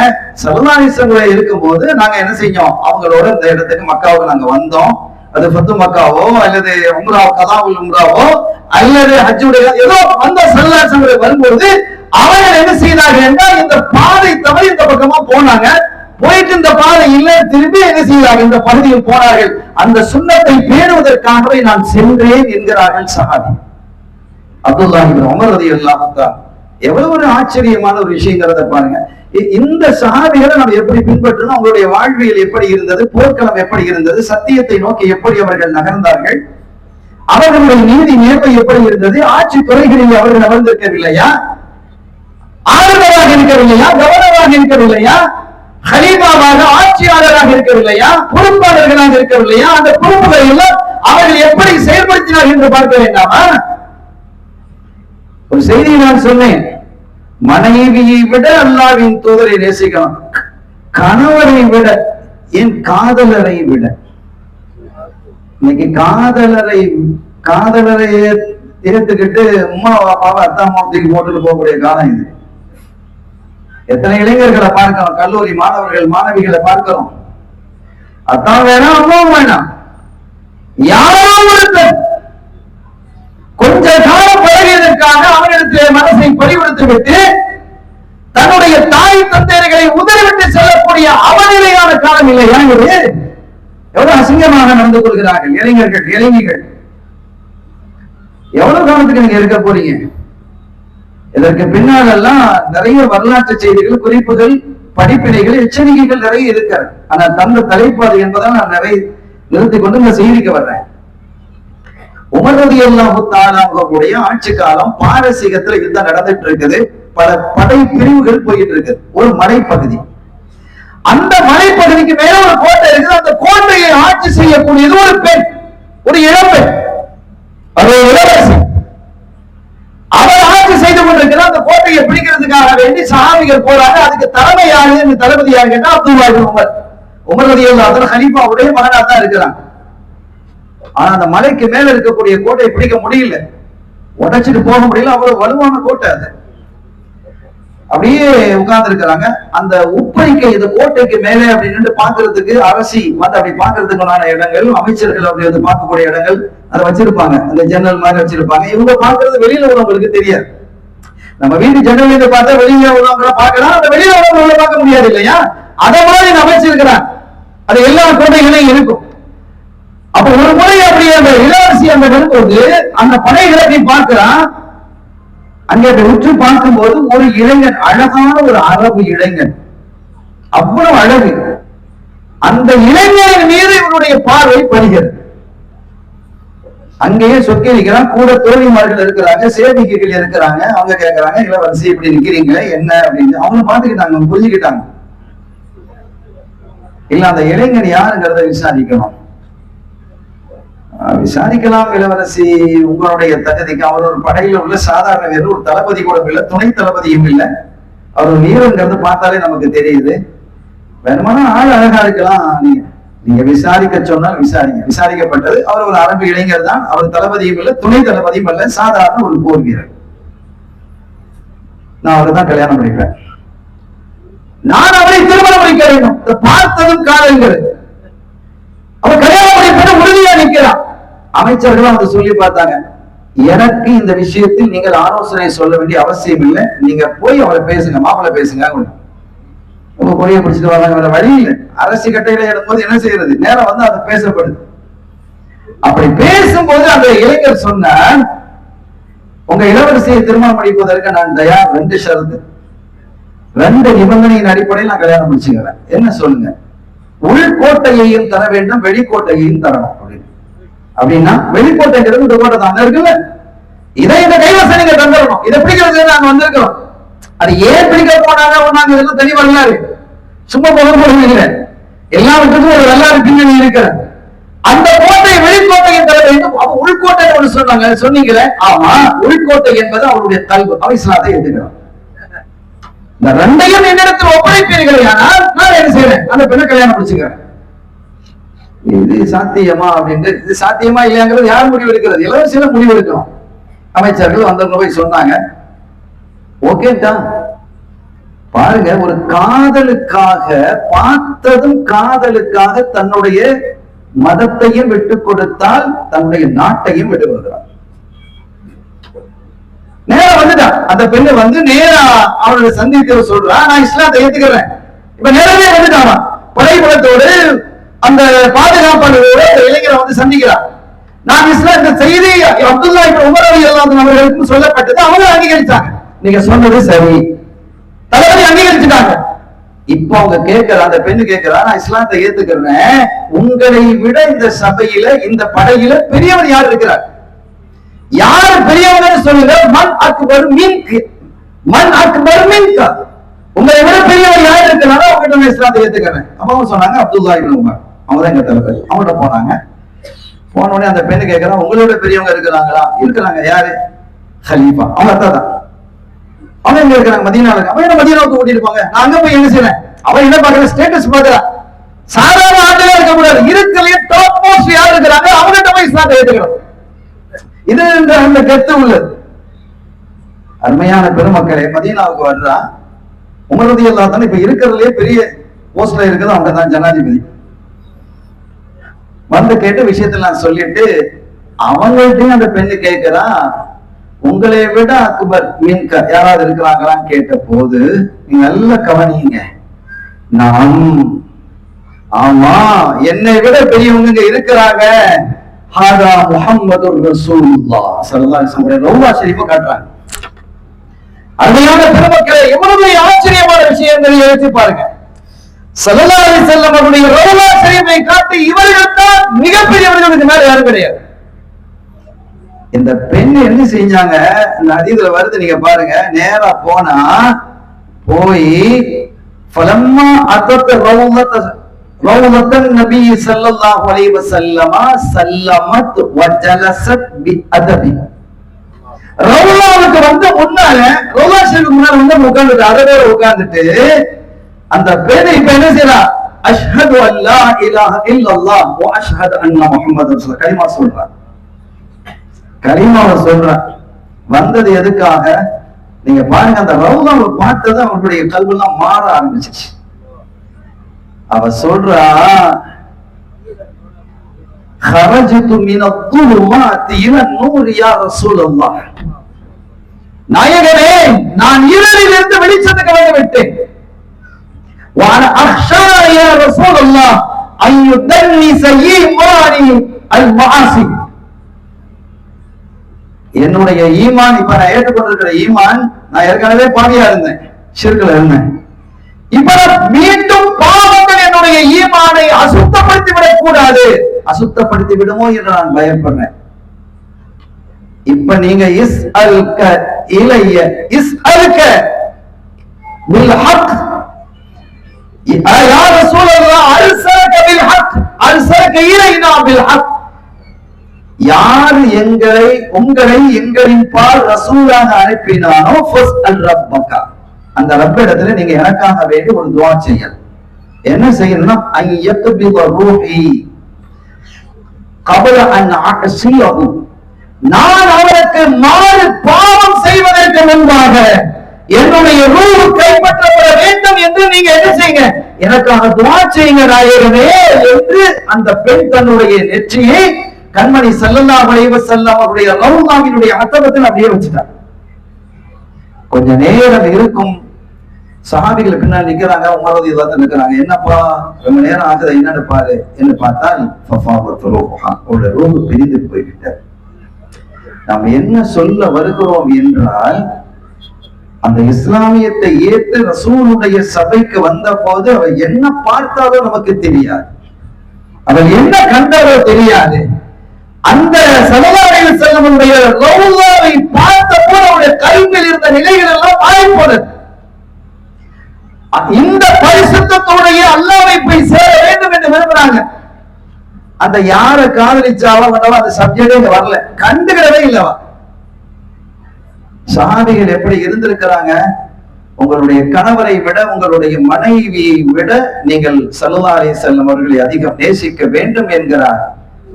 ஸல்லல்லாஹு அலைஹி வஸல்லம் இருக்கும் போது நாங்க என்ன செஞ்சோம், அவங்களோட இந்த இடத்துக்கு மக்காவுக்கு நாங்க வந்தோம். அது ஃபத்து மக்காவோ அல்லது உம்ராவோ, கதாவுல் உம்ராவோ அல்லது ஹஜ்ஜுடைய ஏதோ அந்த ஸல்லல்லாஹு அலைஹி வஸல்லம் வரும்போது அவர்கள் என்ன செய்தார்கள் என்றால் இந்த பாதை தவிர இந்த பக்கமா போனாங்க. போயிட்டு இந்த பாதை இல்லை, திரும்பி என்ன செய்தார்கள், இந்த பகுதியில் போனார்கள். அந்த சுன்னத்தை பேணுவதற்காகவே நான் சென்றேன் என்கிறார்கள் சஹாபி அப்துல்லாஹ் இப்னு உமர் ரலியல்லாஹு அன்ஹு. எவ்வளவு ஒரு ஆச்சரியமான ஒரு விஷயங்கிறத பாருங்க. இந்த சஹாபிகளை நம்ம எப்படி பின்பற்றணும், அவங்களுடைய வாழ்வியல் எப்படி இருந்தது, போர்க்களம் எப்படி இருந்தது, சத்தியத்தை நோக்கி எப்படி அவர்கள் நகர்ந்தார்கள், அவர்களுடைய நீதி நேர்மை எப்படி இருந்தது, ஆட்சி துறைகளில் அவர்கள் அமர்ந்திருக்கவில்லையா, ஆளுநராக இருக்கவில்லையா, கவர்னராக இருக்கவில்லையா, ஹலீஃபாவாக ஆட்சியாளராக இருக்கவில்லையா, பொறுப்பாளர்களாக இருக்கவில்லையா, அந்த பொறுப்புகளை எல்லாம் அவர்கள் எப்படி செயல்படுத்தினார்கள் என்று பார்க்க வேண்டாமா? ஒரு செய்தியை நான் சொன்னேன், மனைவியை விட அல்லாஹ்வின் தூதரை நேசிக்கணும், கணவரை விட, என் காதலரை விட. இன்னைக்கு காதலரை ஏத்துக்கிட்டு உமா பாப்பாவை அத்தா மாவத்துக்கு போட்டுட்டு போகக்கூடிய காலம் இது. எத்தனை இளைஞர்களை பார்க்கிறோம், கல்லூரி மாணவர்கள் மாணவிகளை பார்க்கிறோம், அத்தான் வேணாம் அம்மாவும் வேணாம், யாரோ ஒருத்தர் கொஞ்ச காலம் பழகியதற்காக அவனிடத்திலே மனசை பறிகொடுத்து விட்டு தன்னுடைய தாய் தந்தையர்களை உதறிவிட்டு செல்லக்கூடிய அவநிலையான காலம் இல்லையா இது? எவ்வளவு அசிங்கமாக நடந்து கொள்கிறார்கள் இளைஞர்கள், இளைஞர்கள். எவ்வளவு காலத்துக்கு நீங்க இருக்க போறீங்க? இதற்கு பின்னால் எல்லாம் நிறைய வரலாற்று செய்திகள், குறிப்புகள், படிப்பினைகள், எச்சரிக்கைகள் நிறைய இருக்கிறது. ஆனா தந்த தலைப்பாடு என்பதால் நான் நிறைய நிறுத்திக் கொண்டு இந்த செய்திக்கு வர்றேன். உமர் ரலியல்லாஹு தஆலாவுடைய ஆட்சி காலம் பாரசீகத்துல யுத்தம் நடந்துட்டு இருக்குது. பல படை பிரிவுகள் போயிட்டு இருக்கு. ஒரு மலைப்பகுதி, அந்த மலைப்பகுதிக்கு மேல ஒரு கோட்டை இருக்குது. அந்த கோட்டையை ஆட்சி செய்யக்கூடியது ஒரு பெண், ஒரு இளம்பெண், அது ஒரு இளவரசி. அவர் ஆட்சி செய்து கொண்டிருக்கிறார். அந்த கோட்டையை பிடிக்கிறதுக்காக வேண்டி சஹாபிகள் போறாங்க. அதுக்கு தலைமை யாரு, தளபதி யாரு கேட்டா அப்துல்லாஹ் இப்னு உமர். உமர் ரலியல்லாஹு அன்ஹு கலீஃபாவுடைய மகனா தான் இருக்கிறாங்க. ஆனா அந்த மலைக்கு மேல இருக்கக்கூடிய கோட்டையை பிடிக்க முடியல, உடைச்சிட்டு போக முடியல. அவ்வளவு வலுவான கோட்டை அது. அப்படியே உட்கார்ந்து இருக்கிறாங்க. அந்த உப்பரிக்கை இந்த கோட்டைக்கு மேலே அப்படி நின்று பாக்குறதுக்கு அரசி வந்து அப்படி பாக்குறதுக்குள்ளான இடங்கள், அமைச்சர்கள் அப்படி வந்து பார்க்கக்கூடிய இடங்கள் அதை வச்சிருப்பாங்க. அந்த ஜன்னல் மாதிரி வச்சிருப்பாங்க. இவங்க பாக்குறது வெளியில உள்ளவங்களுக்கு தெரியாது. நம்ம வீட்டு ஜன்னல் இருந்து பார்த்தா வெளியில உள்ளவங்களை பார்க்கலாம், அந்த வெளியில உள்ளவங்களை பார்க்க முடியாது இல்லையா? அதை மாதிரி அமைச்சிருக்கிறாங்க. அது எல்லா கோட்டைகளையும் இருக்கும். அப்ப ஒரு முறை அப்படியே அந்த இளவரசி அந்த வரும்போது அந்த படைகளை பார்க்கிறான். அங்கே உற்று பார்க்கும்போது ஒரு இளைஞன், அழகான ஒரு அரபு இளைஞன், அவ்வளவு அழகு. அந்த இளைஞரின் மீது இளைஞர்களுடைய பார்வை படுகிறது. அங்கேயே சொக்கேரிக்கிறான், கூட தோழிமார்கள் இருக்கிறாங்க, சேவிகைகள் இருக்கிறாங்க. அவங்க கேட்கறாங்க, இளவரசி இப்படி நிக்கிறீங்களே என்ன அப்படின்னு. அவங்க பாத்துக்கிட்டாங்க, புரிஞ்சுக்கிட்டாங்க. இல்ல அந்த இளைஞன் யாருங்கிறத விசாரிக்கணும். விசாரிக்கலாம் இளவரசி, உங்களுடைய தகுதிக்கு. அவர் ஒரு படையில உள்ள சாதாரண வீரர், ஒரு தளபதி கூட இல்ல, துணை தளபதியும் இல்ல. அவர் ஒரு வீரங்கிறது பார்த்தாலே நமக்கு தெரியுது. வேணுமானா ஆள் அழகா இருக்கலாம், நீங்க விசாரிக்க சொன்னால் விசாரிங்க. விசாரிக்கப்பட்டது அவர் ஒரு அரபு இளைஞர் தான். அவர் தளபதியும் இல்ல, துணை தளபதியும் இல்ல, சாதாரண ஒரு போர் வீரர். நான் அவரை தான் கல்யாணம் பண்ணிப்பேன், நான் அவரை திருமணம் முடிக்க வேண்டும். பார்த்ததும் காதல்கள். அவர் கல்யாணம் முடிப்பது உறுதியா நிற்கிறார். அமைச்சர்களும் அதை சொல்லி பார்த்தாங்க, எனக்கு இந்த விஷயத்தில் நீங்கள் ஆலோசனை சொல்ல வேண்டிய அவசியம் இல்லை, நீங்க போய் அவரை பேசுங்க, மாப்பிள்ளை பேசுங்க. உங்க கொடியை பிடிச்சிட்டு வராங்க, வேற வழி இல்லை. அரசு கட்டையில எடுக்கும்போது என்ன செய்யறது, நேரம் வந்து அது பேசப்படுது. அப்படி பேசும்போது அந்த இளைஞர் சொன்னார், உங்க இளவரசியை திருமணம் முடிப்பதற்கு நான் தயார், 2 ஷரத்து, 2 நிபந்தனையின் அடிப்படையில் நான் கல்யாணம் முடிச்சுக்கிறேன். என்ன சொல்லுங்க? உள்கோட்டையையும் தர வேண்டும், வெளிக்கோட்டையையும் தரணும். அப்படின்னா வெளிக்கோட்டைங்கிறது இந்த கோட்டை தான் இருக்குல்ல, இதை இந்த கைவசம் நீங்க தந்துடணும். இதை பிடிக்கிறது நாங்க வந்திருக்கிறோம். அது ஏன் பிடிக்க போனாங்க ஒன்னாங்க, இதெல்லாம் தனி வரலாறு. சும்மா போக எல்லாருக்கும் ஒரு வரலாறு பின்னணி இருக்கிற அந்த கோட்டை வெளிக்கோட்டையை தர வேண்டும். அப்ப உள்கோட்டை ஒன்று சொன்னாங்க, சொன்னீங்களே. ஆமா, உள்கோட்டை என்பது அவருடைய கல்வி. அவ இஸ்லாத்தை ஏற்றுக்கிறோம். இந்த 2ஐயும் என்னிடத்தில் ஒப்படைப்பீர்கள், ஆனால் நான் என்ன செய்யறேன், அந்த பெண்ணை கல்யாணம் முடிச்சுக்கிறேன். இது சாத்தியமா அப்படின்ட்டு, இது சாத்தியமா இல்லையாங்கிறது யார் முடிவு எடுக்கிறது? இளவரசியில முடிவு எடுக்கணும். அமைச்சர்கள் வந்தவங்க போய் சொன்னாங்க, ஓகேட்டா. பாருங்க, ஒரு காதலுக்காக, பார்த்ததும் காதலுக்காக தன்னுடைய மதத்தையும் விட்டு கொடுத்தால் தன்னுடைய நாட்டையும் விட்டு கொடுக்கிறார். நேரா வந்துட்டான் அந்த பெண்ணு வந்து நேரா அவனுடைய சந்தித்து சொல்றா, நான் இஸ்லாத்தை ஏத்துக்கிறேன். இப்ப நேரவே வந்துட்டான் படைபலத்தோடு, அந்த பாதுகாப்பாளரோட இளைஞரை வந்து சந்திக்கிறார். நான் இஸ்லாம் இந்த செய்தி அப்துல்லா இப்னு உமர் ரலியல்லாஹு அன்ஹு அவர்களுக்கு சொல்லப்பட்டது, அவங்க அங்கீகரிச்சாங்க. நீங்க சொன்னது சரி, தளபதி அங்கீகரிச்சுட்டாங்க. இப்ப அவங்க கேட்கிற, அந்த பெண்ணு கேட்கிறா, நான் இஸ்லாத்தை ஏத்துக்கிறேன், உங்களை விட இந்த சபையில, இந்த படையில பெரியவர் யார் இருக்கிறார்? யாரு பெரியவங்கன்னு சொல்லுங்க. மன் அக்பர் மின்க், மன் அக்பர் மின்க், உங்களை விட பெரியவர் யார் இருக்கிறாரோ அவங்ககிட்ட நான் இஸ்லாத்தை ஏத்துக்கிறேன். அப்ப அவங்க சொன்னாங்க அப்துல்லா இப்னு உமர், அவங்க தான் எங்க தளபதி. அவங்கள்ட்ட போனாங்க. போன உடனே அந்த பெண்ணு கேட்கிறா, உங்களோட பெரியவங்க இருக்கிறாங்களா? இருக்கிறாங்க. யாரு? ஹலீஃபா, அவங்க தான். அவங்க எங்க இருக்கிறாங்க? மதீனால இருக்காங்க. அவங்க என்ன மதீனாவுக்கு கூட்டிட்டு போங்க, நான் அங்க போய் என்ன செய்யறேன்? அவன் என்ன பாக்குற, ஸ்டேட்டஸ் பாக்குறா. சாதாரண ஆண்டுகளா இருக்க கூடாது, இருக்கிற டாப் மோஸ்ட் யார் இருக்கிறாங்க அவங்ககிட்ட போய் இஸ்லாத்தை ஏத்துக்கிறோம். இது அந்த கெத்து உள்ளது. அருமையான பெருமக்களே, மதீனாவுக்கு வர்றா உமர் ரலியல்லாஹு அன்ஹு. இப்ப இருக்கிறதுலயே பெரிய போஸ்ட்ல இருக்குது அவங்க தான், ஜனாதிபதி. வந்து கேட்டு விஷயத்தெல்லாம் சொல்லிட்டு அவங்கள்ட்டையும் அந்த பெண்ணு கேட்கிறா, உங்களை விட அக்பர் மின்க யாராவது இருக்கிறாங்களான்னு கேட்ட போது, நீங்க நல்ல கவனிங்க, நாம் ஆமா என்னை விட பெரியவங்க இருக்கிறாங்க. ஹாதா முஹம்மதுர் ரசூலுல்லாஹ் ஸல்லல்லாஹு அலைஹி வஸல்லம் ரவுலா ஷரீஃபை காட்டுறாங்க. அருமையான பெருமக்களே, எவ்வளவு ஆச்சரியமான விஷயங்களை யோசிச்சு பாருங்க. ஸல்லல்லாஹு அலைஹி வஸல்லம் அவருடைய ரவுலா ஷரீஃபை காட்டி இவர்கள் தான் மிகப்பெரியவர்களுக்கு மேல யாரும் கிடையாது. இந்த பெண் என்ன செஞ்சாங்க, இந்த ஹதீஸ்ல வருது, நீங்க பாருங்க. நேரா போனா போய் ஃபலம்மா அதத் ரவுலத்தன் நபி ஸல்லல்லாஹு அலைஹி வஸல்லம் சல்லமத் வஜலஸத் பிஅதபி. ரவுலாவுக்கு வந்து முன்னால, ரவுலா ஷரீஃப் முன்னால வந்து உட்கார்ந்துட்டு, அரபேல உட்கார்ந்துட்டு அந்த பெண் இப்ப என்ன செய்றா, அஷ்ஹது அல்லா இலாஹ இல்லல்லாஹ் வ அஷ்ஹது அன்ன முஹம்மது ரசூலுல்லாஹ் கலிமா சொல்றா. கலிமாவை சொல்ற. வந்தது எதுக்காக? நீங்க பாருங்க, அந்த ரவுலாவை பார்த்தது அவருடைய கல்வெல்லாம் மாற ஆரம்பிச்சிச்சு. அவ சொல்றா, خرجت من الظلمات الى النور يا رسول الله. நாயகனே, நான் இருளில் இருந்து வெளிச்சத்துக்கு வந்து விட்டேன். وانا اخشى يا رسول الله ان يدنس ايماني المعاصي. என்னுடைய ஈமான், இப்ப நான் ஏற்றுக்கொண்டிருக்கிற ஈமான், நான் ஏற்கனவே பாவியா இருந்தேன், ஷிர்க்ல இருந்தேன். இப்ப மீண்டும் பாவங்கள் என்னுடைய ஈமானை அசுத்தப்படுத்தி விடக் கூடாது, அசுத்தப்படுத்தி விடுமோ என்று நான் பயப்படுறேன். இப்ப நீங்க இஸ்அல்க இலைய இஸ்அல்க பில் ஹக், யா ரசூலல்லாஹ் அர்ஸலக பில் ஹக் அர்ஸலக இலைனா பில் ஹக், யார் உங்களை எங்களின் பால் ரசூலாக அனுப்பினானோ ஃபஸ்அல் ரப்பக, அந்த ரப்பிடத்துல நீங்க எனக்காக வேண்டி ஒரு துஆ செய்யணும். என்ன செய்யணும்னா ஐயக்பித ரூஹி கபல அன் அஸியஹு, நான் அவருக்கு மாறு பாவம் செய்வதற்கு முன்பாக என்னுடைய ரூஹ் கைப்பற்றப்பட வேண்டும் என்று நீங்க என்ன செய்யுங்க, எனக்காக துஆ செய்யுங்க நாயகமே என்று அந்த பெண் தன்னுடைய நெற்றியை கண்மணி ஸல்லல்லாஹு அலைஹி வஸல்லம் அவருடைய ரவுதாவினுடைய அத்தபத்தில் அப்படியே வச்சுட்டார். கொஞ்ச நேரம் இருக்கும், சஹாபிகள் பின்னால் நிக்கிறாங்க, உமர் ரலியல்லாஹு அன்ஹு நிக்கிறாங்க. என்னப்பா ரொம்ப நேரம் ஆகுது, என்னன்னு பாரு என்று பார்த்தால் ஃபஃபாபத் ரூஹா, அவருடைய ரூஹ் பிரிந்து போய்விட்டார். நாம் என்ன சொல்ல வருகிறோம் என்றால், அந்த இஸ்லாமியத்தை ஏற்று ரசூலுடைய சபைக்கு வந்த போது அவர் என்ன பார்த்தாரோ நமக்கு தெரியாது, அவர் என்ன கண்டாரோ தெரியாது. அந்த ஸல்லல்லாஹு அலைஹி வஸல்லமுடைய ரவுலாவை பார்த்த போது அவருடைய கல்வியில் இருந்த நிலைகள் எல்லாம் மாறி போனது. இந்த பரிசுத்தத்தோடைய அல்லாஹ்வை போய் சேர வேண்டும் என்று விரும்புறாங்க. அந்த யாரை காதலிச்சாவோ அந்த சப்ஜெக்டே வரல, கண்டுகிடவே இல்லவா. சஹாபிகள் எப்படி இருந்திருக்கிறாங்க, உங்களுடைய கணவரை விட உங்களுடைய மனைவியை விட நீங்கள் ஸல்லல்லாஹு அலைஹி வஸல்லம் அவர்களை அதிகம் நேசிக்க வேண்டும் என்கிறார்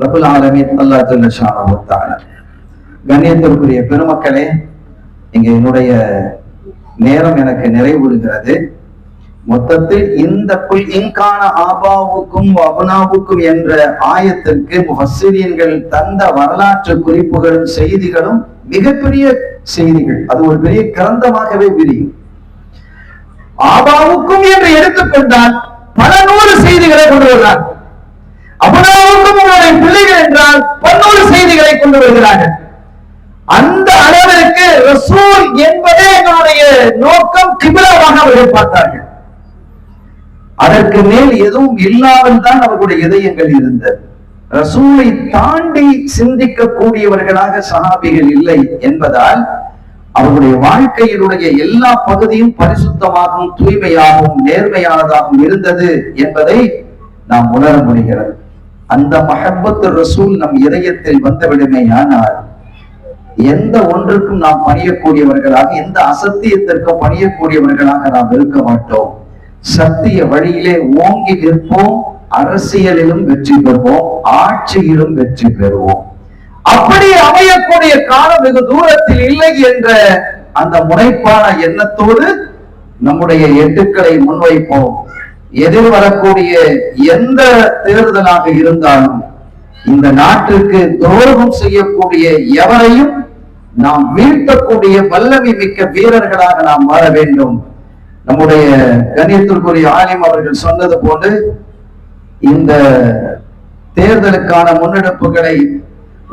ரப்புல் ஆலமீன் அல்லாஹ் ஜல்ல ஷானஹு வ தஆலா. கண்ணியத்திற்குரிய பெருமக்களே, இங்க என்னுடைய நேரம் எனக்கு நிறைவுறுகிறது. மொத்தத்தில் இந்த குல் இன்கான ஆபாவுக்கும் அபுனாவுக்கும் என்ற ஆயத்திற்கு முஃபஸ்ஸிரீன்கள் தந்த வரலாற்று குறிப்புகளும் செய்திகளும் மிகப்பெரிய செய்திகள். அது ஒரு பெரிய கிரந்தமாகவே விரியும். ஆபாவுக்கும் என்று எடுத்துக்கொண்டால் பல நூறு செய்திகளை கொண்டு வருகிறார். அபுனாவுக்கும் உங்களுடைய பிள்ளைகள் என்றால் 100 செய்திகளை கொண்டு வருகிறார்கள். அந்த அளவிற்கு ரசூல் என்பதே எங்களுடைய நோக்கம், கிபிலாவாக அவர்கள் பார்த்தார்கள். அதற்கு மேல் எதுவும் இல்லாமல் தான் அவர்களுடைய இதயங்கள் இருந்தது. ரசூலை தாண்டி சிந்திக்க கூடியவர்களாக சஹாபிகள் இல்லை என்பதால் அவர்களுடைய வாழ்க்கையினுடைய எல்லா பகுதியும் பரிசுத்தமாகவும் தூய்மையாகவும் நேர்மையானதாகவும் இருந்தது என்பதை நாம் உணர முடிகிறது. அந்த மஹப்பத்து ரசூல் நம் இதயத்தில் வந்துவிடுமேயானால் எந்த ஒன்றுக்கும் நாம் பணியக்கூடியவர்களாக, எந்த அசத்தியத்திற்கும் பணியக்கூடியவர்களாக நாம் இருக்க மாட்டோம். சத்திய வழியிலே ஓங்கி நிற்போம், அரசியலிலும் வெற்றி பெறுவோம், ஆட்சியிலும் வெற்றி பெறுவோம். அப்படி அமையக்கூடிய காலம் வெகு தூரத்தில் இல்லை என்ற அந்த முனைப்பான எண்ணத்தோடு நம்முடைய எட்டுக்களை முன்வைப்போம். எதிர்வரக்கூடிய எந்த தேர்தலாக இருந்தாலும் இந்த நாட்டிற்கு துரோகம் செய்யக்கூடிய எவரையும் நாம் வீழ்த்தக்கூடிய வல்லமை மிக்க வீரர்களாக நாம் மாற வேண்டும். நம்முடைய கண்ணியத்திற்குரிய ஆலிம் அவர்கள் சொன்னது போன்று இந்த தேர்தலுக்கான முன்னெடுப்புகளை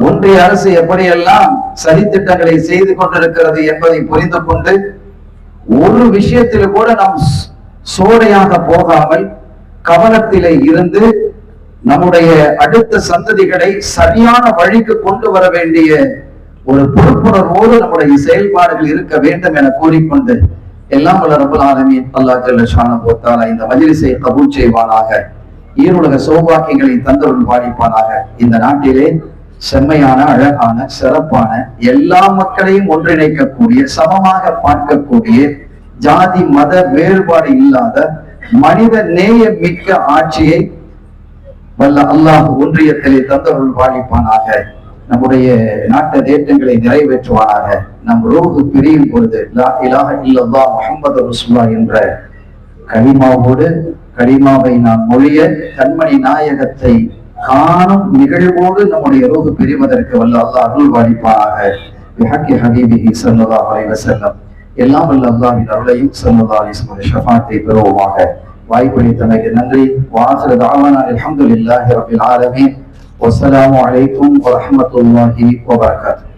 ஒன்றிய அரசு எப்படியெல்லாம் சதித்திட்டங்களை செய்து கொண்டிருக்கிறது என்பதை புரிந்து கொண்டு ஒரு விஷயத்தில் கூட நாம் சோடையாக போகாமல் கவனத்திலே இருந்து நம்முடைய அடுத்த சந்ததிகளை சரியான வழிக்கு கொண்டு வர வேண்டிய ஒரு பொறுப்புணர்வோடு நம்முடைய செயல்பாடுகள் இருக்க வேண்டும் என கூறிக்கொண்டு எல்லாம் வல்ல ரப்பல் ஆலமீன் அல்லாஹ் ஜல்ல ஷானஹு வ தஆலா இந்த மஜ்லிஸை கபூல் செய்வானாக. ஈருலக சௌபாக்கியங்களை தந்தருள் பாலிப்பானாக. இந்த நாட்டிலே செம்மையான, அழகான, சிறப்பான, எல்லா மக்களையும் ஒன்றிணைக்கக்கூடிய, சமமாக பார்க்கக்கூடிய, ஜாதி மத வேறுபாடு இல்லாத மனித நேய மிக்க ஆட்சியை வல்ல அல்லாஹ் ஒன்றியத்திலே தந்தருள் பாலிப்பானாக. நம்முடைய நாட்டு தேட்டங்களை நிறைவேற்றுவானாக. நம் ரூஹு பிரியும் பொழுது லா இலாஹ இல்லல்லாஹ் முஹம்மது ரசூலுல்லாஹ் என்ற கலிமாவோடு கலிமாவை நாம் மொழிய கண்மணி நாயகத்தை காணும் நிகழ்வோடு நம்முடைய ரூஹு பிரிவதற்கு வல்ல அல்லாஹ் அருள் பாலிப்பானாக. பிஹக்கி ஹபீபிஹி ஸல்லல்லாஹு அலைஹி வஸல்லம். எல்லாம் வல்ல அல்லாஹ்வின் அருளையும் ஸல்லல்லாஹு அலைஹி வஸல்லம் ஷஃபாத்தை பெறுவோமாக. வாய்ப்பளித்தமைக்கு நன்றி. வாஹிரு தஅவானா அல்ஹம்துலில்லாஹி ரப்பில் ஆலமீன். வஸ்ஸலாமு அலைக்கும் வரஹ்மத்துல்லாஹி வபரகாத்துஹு.